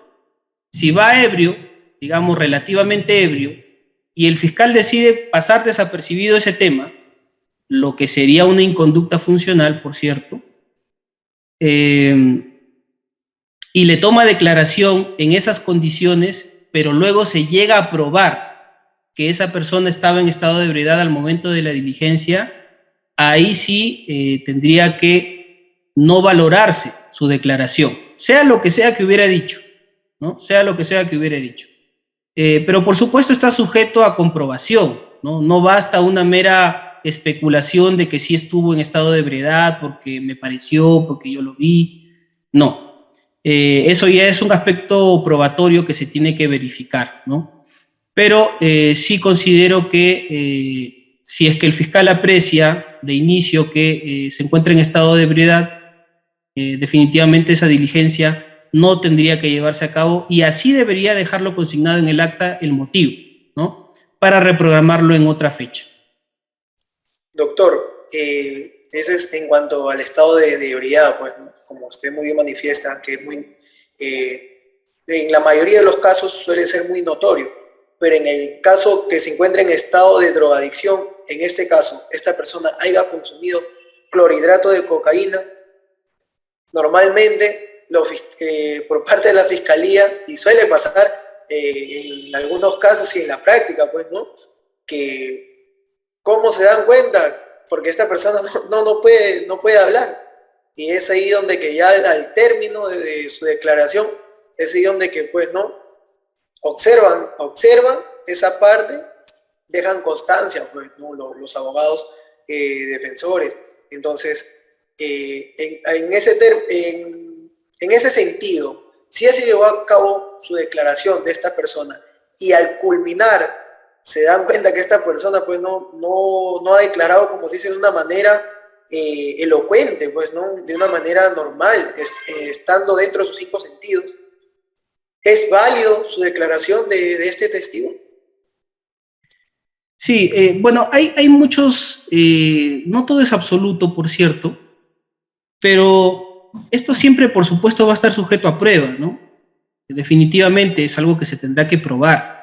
[SPEAKER 3] Si va ebrio, digamos relativamente ebrio, y el fiscal decide pasar desapercibido ese tema, lo que sería una inconducta funcional, por cierto, y le toma declaración en esas condiciones, pero luego se llega a probar que esa persona estaba en estado de ebriedad al momento de la diligencia, ahí sí tendría que no valorarse su declaración, sea lo que sea que hubiera dicho, ¿no? Sea lo que sea que hubiera dicho. Pero por supuesto está sujeto a comprobación, ¿no? No basta una mera especulación de que sí estuvo en estado de ebriedad porque me pareció, porque yo lo vi. No. Eso ya es un aspecto probatorio que se tiene que verificar, ¿no? Pero sí considero que si es que el fiscal aprecia de inicio que se encuentra en estado de ebriedad, definitivamente esa diligencia no tendría que llevarse a cabo y así debería dejarlo consignado en el acta el motivo, ¿no? Para reprogramarlo en otra fecha.
[SPEAKER 2] Doctor, ese es en cuanto al estado de ebriedad, pues, ¿no? Como usted muy bien manifiesta, que es muy, en la mayoría de los casos suele ser muy notorio, pero en el caso que se encuentra en estado de drogadicción, en este caso, esta persona haya consumido clorhidrato de cocaína, normalmente por parte de la fiscalía, y suele pasar en algunos casos y en la práctica, pues, ¿no? Que ¿cómo se dan cuenta? Porque esta persona no puede hablar. Y es ahí donde que ya al término de su declaración, es ahí donde que pues no, observan esa parte, dejan constancia, pues, ¿no? Los abogados defensores. Entonces, en ese sentido, si se llevó a cabo su declaración de esta persona y al culminar se dan cuenta que esta persona pues no ha declarado, como se dice, de una manera elocuente, pues, ¿no? De una manera normal, estando dentro de sus 5 sentidos. ¿Es válido su declaración de este testigo?
[SPEAKER 3] Sí, bueno, hay muchos, no todo es absoluto, por cierto, Pero esto siempre, por supuesto, va a estar sujeto a prueba, ¿no? Definitivamente es algo que se tendrá que probar.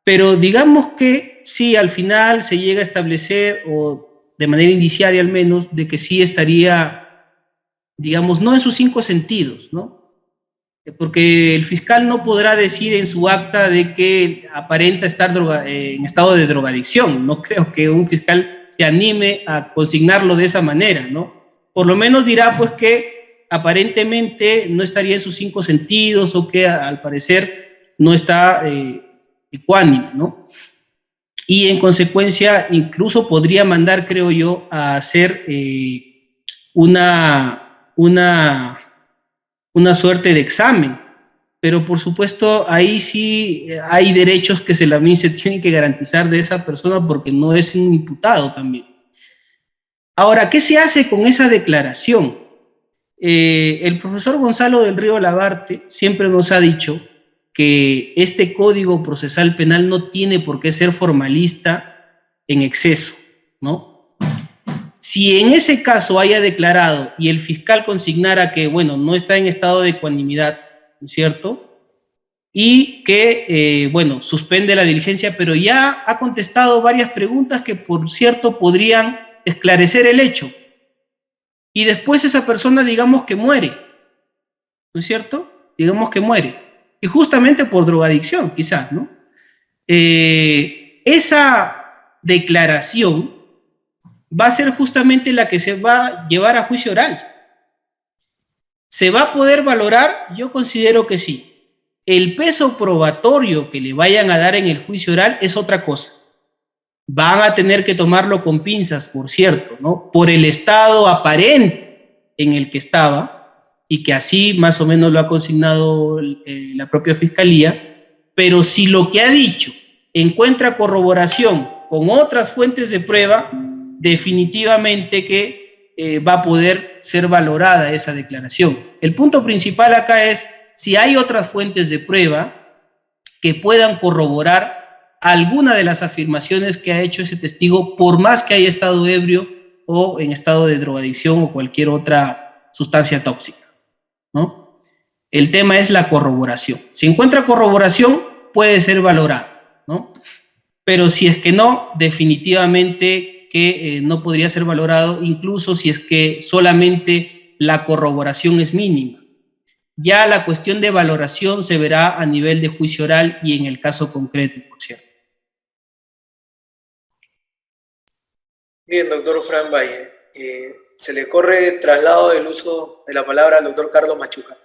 [SPEAKER 3] Pero digamos que sí, al final se llega a establecer, o de manera indiciaria al menos, de que sí estaría, digamos, no en sus 5 sentidos, ¿no? Porque el fiscal no podrá decir en su acta de que aparenta estar en estado de drogadicción. No creo que un fiscal se anime a consignarlo de esa manera, ¿no? Por lo menos dirá pues que aparentemente no estaría en sus 5 sentidos, o que al parecer no está ecuánime, ¿no? Y en consecuencia incluso podría mandar, creo yo, a hacer una suerte de examen, pero por supuesto ahí sí hay derechos que se tienen que garantizar de esa persona, porque no es un imputado también. Ahora, ¿qué se hace con esa declaración? El profesor Gonzalo del Río Labarte siempre nos ha dicho que este Código Procesal Penal no tiene por qué ser formalista en exceso, ¿no? Si en ese caso haya declarado y el fiscal consignara que, bueno, no está en estado de ecuanimidad, ¿no es cierto?, y que, bueno, suspende la diligencia, pero ya ha contestado varias preguntas que, por cierto, podrían esclarecer el hecho, y después esa persona, digamos que muere, ¿no es cierto? Digamos que muere, y justamente por drogadicción, quizás, ¿no? Esa declaración va a ser justamente la que se va a llevar a juicio oral. ¿Se va a poder valorar? Yo considero que sí. El peso probatorio que le vayan a dar en el juicio oral es otra cosa. Van a tener que tomarlo con pinzas, por cierto, ¿no? Por el estado aparente en el que estaba, y que así más o menos lo ha consignado la propia fiscalía, pero si lo que ha dicho encuentra corroboración con otras fuentes de prueba, definitivamente que va a poder ser valorada esa declaración. El punto principal acá es si hay otras fuentes de prueba que puedan corroborar alguna de las afirmaciones que ha hecho ese testigo, por más que haya estado ebrio o en estado de drogadicción o cualquier otra sustancia tóxica, ¿no? El tema es la corroboración. Si encuentra corroboración, puede ser valorado, ¿no? Pero si es que no, definitivamente que no podría ser valorado, incluso si es que solamente la corroboración es mínima. Ya la cuestión de valoración se verá a nivel de juicio oral y en el caso concreto, por cierto.
[SPEAKER 2] Bien, doctor Fran Valle. Se le corre traslado del uso de la palabra al doctor Carlos Machuca.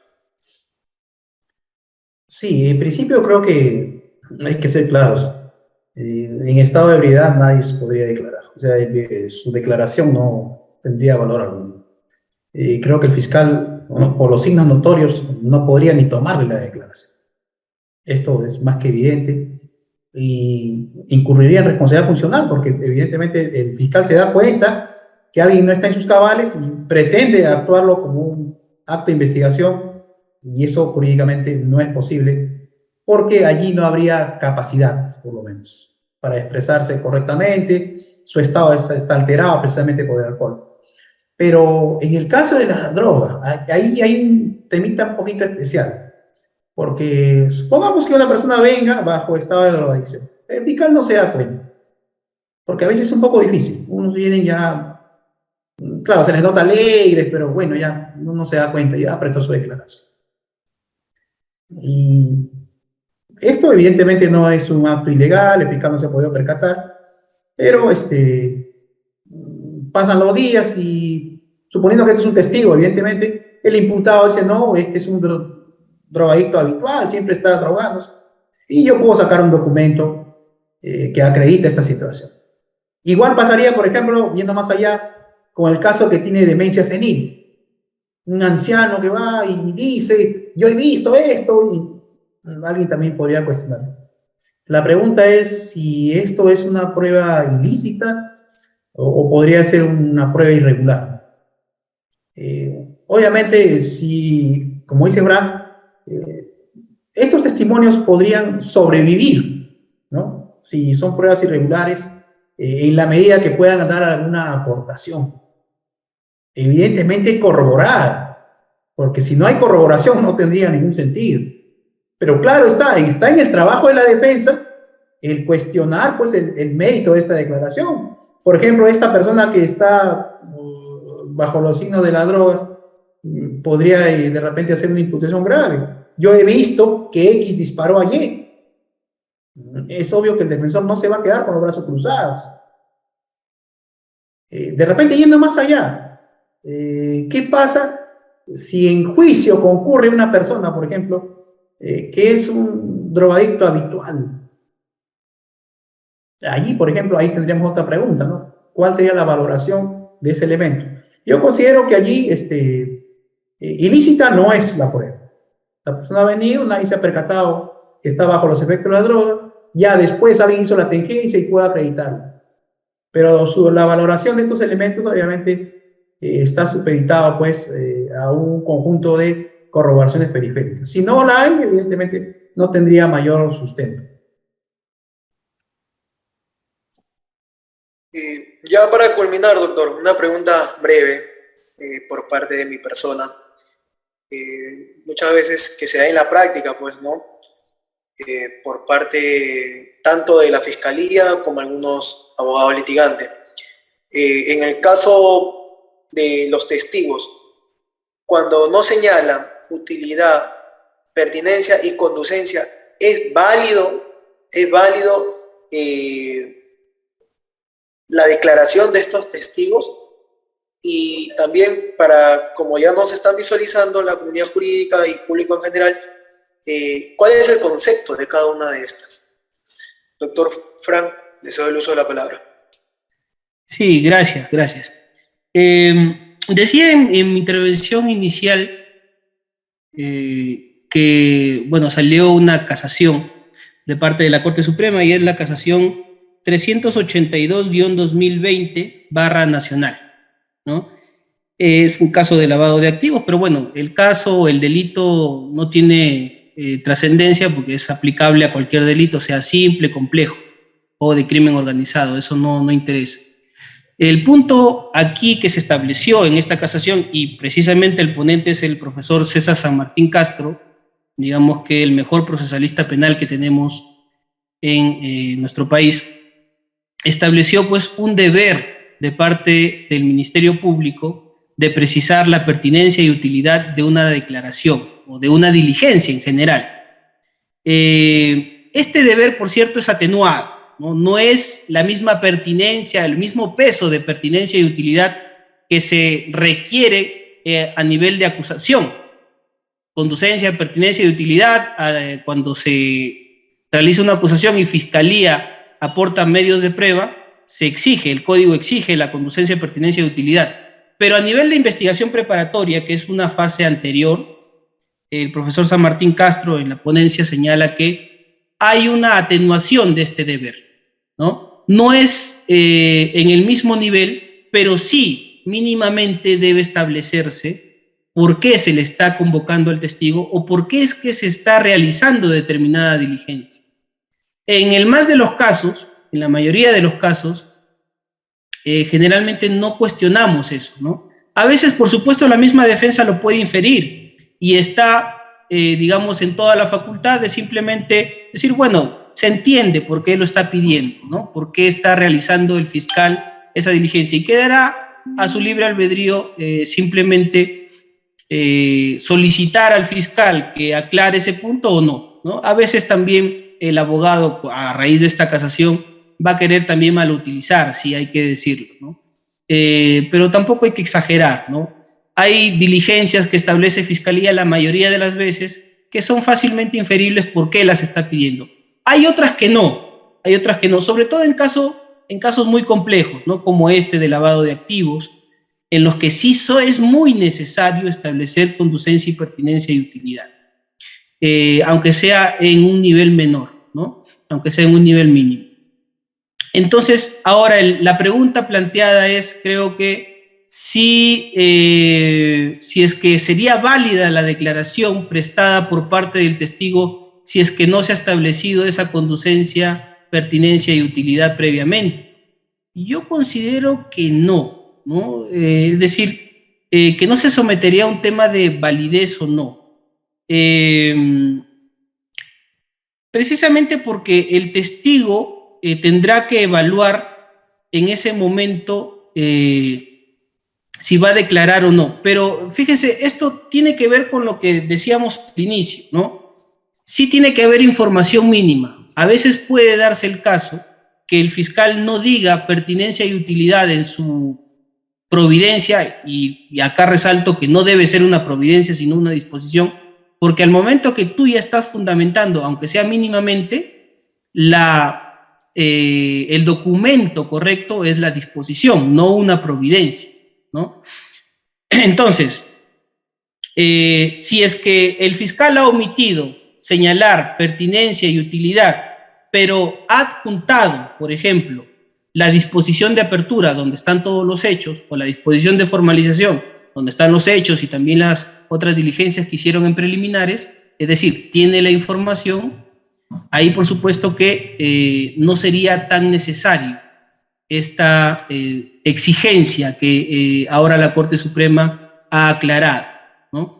[SPEAKER 1] Sí, en principio creo que hay que ser claros. En estado de ebriedad nadie se podría declarar. O sea, su declaración no tendría valor alguno. Creo que el fiscal, bueno, por los signos notorios, no podría ni tomarle la declaración. Esto es más que evidente. Y incurriría en responsabilidad funcional, porque evidentemente el fiscal se da cuenta que alguien no está en sus cabales y pretende actuarlo como un acto de investigación, y eso jurídicamente no es posible, porque allí no habría capacidad, por lo menos, para expresarse correctamente. Su estado está alterado precisamente por el alcohol. Pero en el caso de la droga, ahí hay un temita un poquito especial, porque supongamos que una persona venga bajo estado de drogadicción. El fiscal no se da cuenta, porque a veces es un poco difícil. Unos vienen ya, claro, se les nota alegres, pero bueno, ya no se da cuenta, ya prestó su declaración. Y esto evidentemente no es un acto ilegal, el fiscal no se ha podido percatar, pero pasan los días y, suponiendo que este es un testigo, evidentemente, el imputado dice, no, este es un drogadicto habitual, siempre está drogándose, y yo puedo sacar un documento que acredite esta situación. Igual pasaría, por ejemplo, viendo más allá, con el caso que tiene demencia senil. Un anciano que va y dice, yo he visto esto, y alguien también podría cuestionar. La pregunta es si esto es una prueba ilícita o podría ser una prueba irregular. Obviamente, si, como dice Brandt, estos testimonios podrían sobrevivir, ¿no? Si son pruebas irregulares, en la medida que puedan dar alguna aportación. evidentemente corroborada, porque si no hay corroboración no tendría ningún sentido. Pero claro, está en el trabajo de la defensa el cuestionar pues el mérito de esta declaración. Por ejemplo, esta persona que está bajo los signos de las drogas podría de repente hacer una imputación grave. Yo he visto que X disparó ayer. Es obvio que el defensor no se va a quedar con los brazos cruzados. De repente, yendo más allá, ¿qué pasa si en juicio concurre una persona, por ejemplo, que es un drogadicto habitual? Allí, por ejemplo, ahí tendríamos otra pregunta, ¿no? ¿Cuál sería la valoración de ese elemento? Yo considero que allí ilícita no es la prueba. La persona ha venido, nadie se ha percatado que está bajo los efectos de la droga, ya después alguien hizo la diligencia y puede acreditarlo. Pero la valoración de estos elementos obviamente está supeditado pues a un conjunto de corroboraciones periféricas. Si no la hay, evidentemente no tendría mayor sustento.
[SPEAKER 2] Ya para culminar, doctor, una pregunta breve por parte de mi persona. Muchas veces que se da en la práctica, pues, ¿no? Por parte tanto de la Fiscalía como algunos abogados litigantes. En el caso de los testigos, cuando no señalan utilidad, pertinencia y conducencia, ¿es válido la declaración de estos testigos? Y también para, como ya nos están visualizando la comunidad jurídica y público en general, ¿cuál es el concepto de cada una de estas? Doctor Frank, le cedo el uso de la palabra.
[SPEAKER 3] Sí, gracias. Decía en mi intervención inicial que, bueno, salió una casación de parte de la Corte Suprema y es la casación 382-2020/nacional, ¿no? Es un caso de lavado de activos, pero bueno, el caso, el delito no tiene trascendencia porque es aplicable a cualquier delito, sea simple, complejo o de crimen organizado, eso no interesa. El punto aquí que se estableció en esta casación, y precisamente el ponente es el profesor César San Martín Castro, digamos que el mejor procesalista penal que tenemos en nuestro país, estableció pues un deber de parte del Ministerio Público de precisar la pertinencia y utilidad de una declaración o de una diligencia en general. Este deber, por cierto, es atenuado, no es la misma pertinencia, el mismo peso de pertinencia y utilidad que se requiere a nivel de acusación. Conducencia, pertinencia y utilidad, cuando se realiza una acusación y Fiscalía aporta medios de prueba, se exige, el código exige la conducencia, pertinencia y utilidad. Pero a nivel de investigación preparatoria, que es una fase anterior, el profesor San Martín Castro en la ponencia señala que hay una atenuación de este deber, ¿no? No es en el mismo nivel, pero sí mínimamente debe establecerse por qué se le está convocando al testigo o por qué es que se está realizando determinada diligencia. En el más de los casos, en la mayoría de los casos, generalmente no cuestionamos eso, ¿no? A veces, por supuesto, la misma defensa lo puede inferir y está, digamos, en toda la facultad de simplemente decir, bueno, se entiende por qué lo está pidiendo, ¿no? Por qué está realizando el fiscal esa diligencia y quedará a su libre albedrío simplemente solicitar al fiscal que aclare ese punto o no, ¿no? A veces también el abogado, a raíz de esta casación, va a querer también malutilizar, sí hay que decirlo, ¿no? Pero tampoco hay que exagerar, ¿no? Hay diligencias que establece Fiscalía la mayoría de las veces que son fácilmente inferibles por qué las está pidiendo. Hay otras que no, sobre todo en casos muy complejos, ¿no? Como este de lavado de activos, en los que sí es muy necesario establecer conducencia y pertinencia y utilidad. Aunque sea en un nivel menor, ¿no? Aunque sea en un nivel mínimo. Entonces, ahora la pregunta planteada es, creo que si es que sería válida la declaración prestada por parte del testigo si es que no se ha establecido esa conducencia, pertinencia y utilidad previamente. Yo considero que no, ¿no? Es decir, que no se sometería a un tema de validez o no. Precisamente porque el testigo tendrá que evaluar en ese momento si va a declarar o no. Pero fíjense, esto tiene que ver con lo que decíamos al inicio, ¿no? Sí tiene que haber información mínima. A veces puede darse el caso que el fiscal no diga pertinencia y utilidad en su providencia, y acá resalto que no debe ser una providencia, sino una disposición, porque al momento que tú ya estás fundamentando, aunque sea mínimamente, el documento correcto es la disposición, no una providencia, ¿no? Entonces, si es que el fiscal ha omitido señalar pertinencia y utilidad, pero ha adjuntado, por ejemplo, la disposición de apertura, donde están todos los hechos, o la disposición de formalización, donde están los hechos y también las otras diligencias que hicieron en preliminares, es decir, tiene la información, ahí por supuesto que no sería tan necesario esta exigencia que ahora la Corte Suprema ha aclarado, ¿no?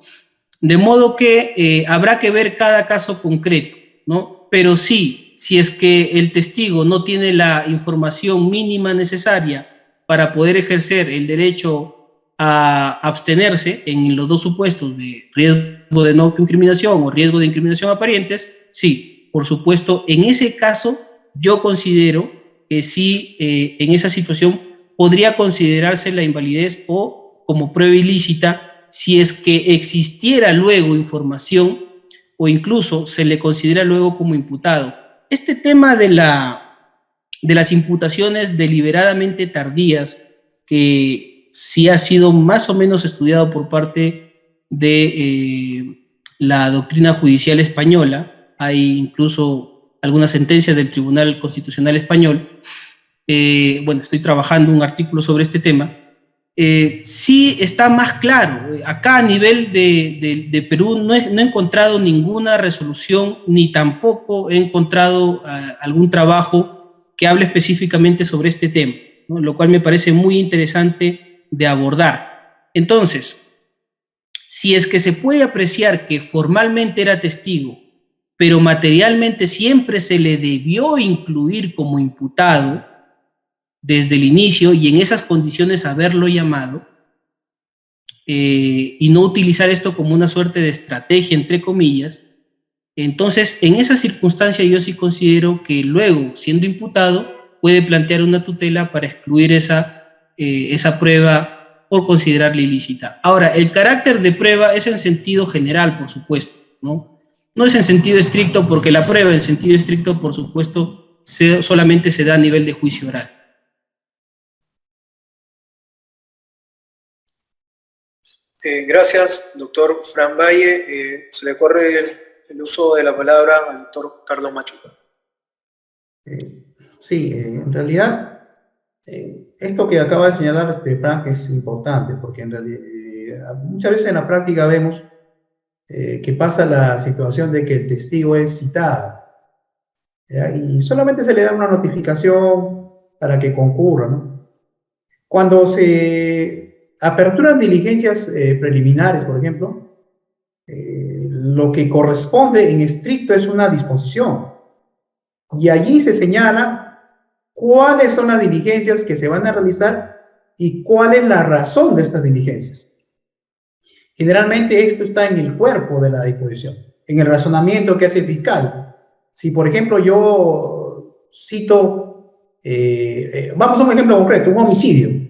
[SPEAKER 3] De modo que habrá que ver cada caso concreto, ¿no? Pero sí, si es que el testigo no tiene la información mínima necesaria para poder ejercer el derecho a abstenerse en los dos supuestos de riesgo de no autoincriminación o riesgo de incriminación aparentes, sí, por supuesto, en ese caso yo considero que sí, en esa situación podría considerarse la invalidez o como prueba ilícita si es que existiera luego información o incluso se le considera luego como imputado. Este tema de las imputaciones deliberadamente tardías, que sí ha sido más o menos estudiado por parte de la doctrina judicial española, hay incluso algunas sentencias del Tribunal Constitucional Español, bueno, estoy trabajando un artículo sobre este tema, sí está más claro. Acá a nivel de Perú no he encontrado ninguna resolución, ni tampoco he encontrado algún trabajo que hable específicamente sobre este tema, ¿no? Lo cual me parece muy interesante de abordar. Entonces, si es que se puede apreciar que formalmente era testigo, pero materialmente siempre se le debió incluir como imputado desde el inicio y en esas condiciones haberlo llamado, y no utilizar esto como una suerte de estrategia, entre comillas, entonces en esa circunstancia yo sí considero que luego, siendo imputado, puede plantear una tutela para excluir esa prueba por considerarla ilícita. Ahora, el carácter de prueba es en sentido general, por supuesto, ¿no? No es en sentido estricto, porque la prueba en sentido estricto, por supuesto, solamente se da a nivel de juicio oral.
[SPEAKER 2] Gracias, doctor Fran Valle. Se le corre el uso de la palabra al doctor Carlos Machuca.
[SPEAKER 1] Sí, en realidad, esto que acaba de señalar Frank es importante, porque en realidad, muchas veces en la práctica vemos que pasa la situación de que el testigo es citado, ¿ya? Y solamente se le da una notificación para que concurra, ¿no? Cuando se aperturan diligencias preliminares, por ejemplo, lo que corresponde en estricto es una disposición. Y allí se señala cuáles son las diligencias que se van a realizar y cuál es la razón de estas diligencias. Generalmente esto está en el cuerpo de la disposición, en el razonamiento que hace el fiscal. Si, por ejemplo, yo cito, vamos a un ejemplo concreto, un homicidio.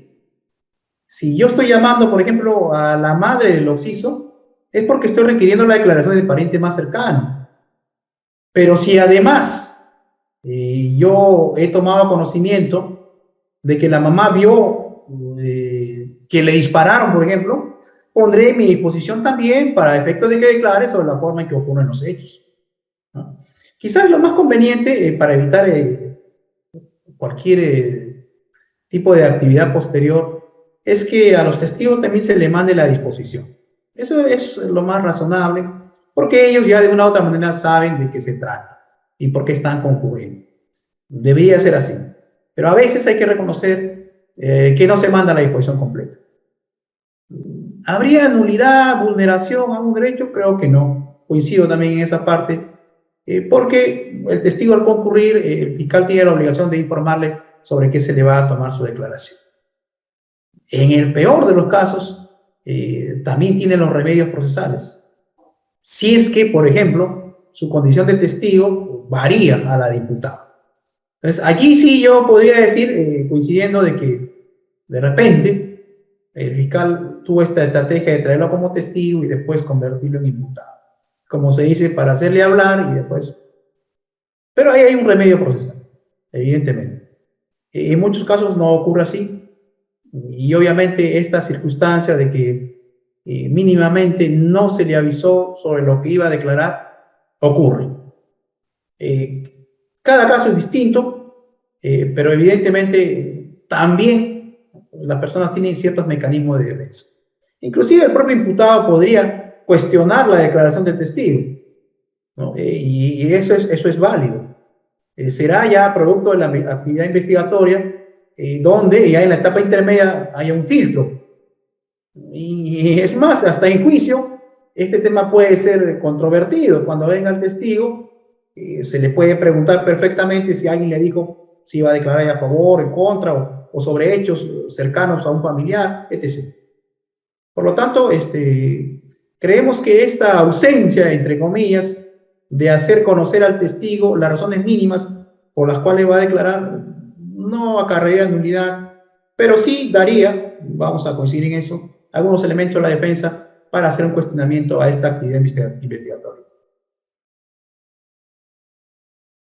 [SPEAKER 1] Si yo estoy llamando, por ejemplo, a la madre del occiso, es porque estoy requiriendo la declaración del pariente más cercano. Pero si además yo he tomado conocimiento de que la mamá vio que le dispararon, por ejemplo, pondré mi disposición también para efecto de que declare sobre la forma en que ocurren los hechos, ¿no? Quizás lo más conveniente para evitar cualquier tipo de actividad posterior es que a los testigos también se le mande la disposición. Eso es lo más razonable, porque ellos ya de una u otra manera saben de qué se trata y por qué están concurriendo. Debería ser así. Pero a veces hay que reconocer que no se manda la disposición completa. ¿Habría nulidad, vulneración a un derecho? Creo que no. Coincido también en esa parte, porque el testigo al concurrir, el fiscal tiene la obligación de informarle sobre qué se le va a tomar su declaración. En el peor de los casos, también tiene los remedios procesales. Si es que, por ejemplo, su condición de testigo varía a la de imputado. Entonces, allí sí yo podría decir, coincidiendo de que de repente el fiscal tuvo esta estrategia de traerlo como testigo y después convertirlo en imputado. Como se dice, para hacerle hablar y después... Pero ahí hay un remedio procesal, evidentemente. En muchos casos no ocurre así. Y obviamente esta circunstancia de que mínimamente no se le avisó sobre lo que iba a declarar, ocurre. Cada caso es distinto, pero evidentemente también las personas tienen ciertos mecanismos de defensa. Inclusive el propio imputado podría cuestionar la declaración del testigo, ¿no? Y eso es válido. Será ya producto de la actividad investigatoria, donde ya en la etapa intermedia haya un filtro. Y es más, hasta en juicio, este tema puede ser controvertido. Cuando venga el testigo, se le puede preguntar perfectamente si alguien le dijo si iba a declarar a favor, en contra, o sobre hechos cercanos a un familiar, etc. Por lo tanto, creemos que esta ausencia, entre comillas, de hacer conocer al testigo las razones mínimas por las cuales va a declarar, no acarrea nulidad, pero sí daría, vamos a coincidir en eso, algunos elementos de la defensa para hacer un cuestionamiento a esta actividad investigatoria.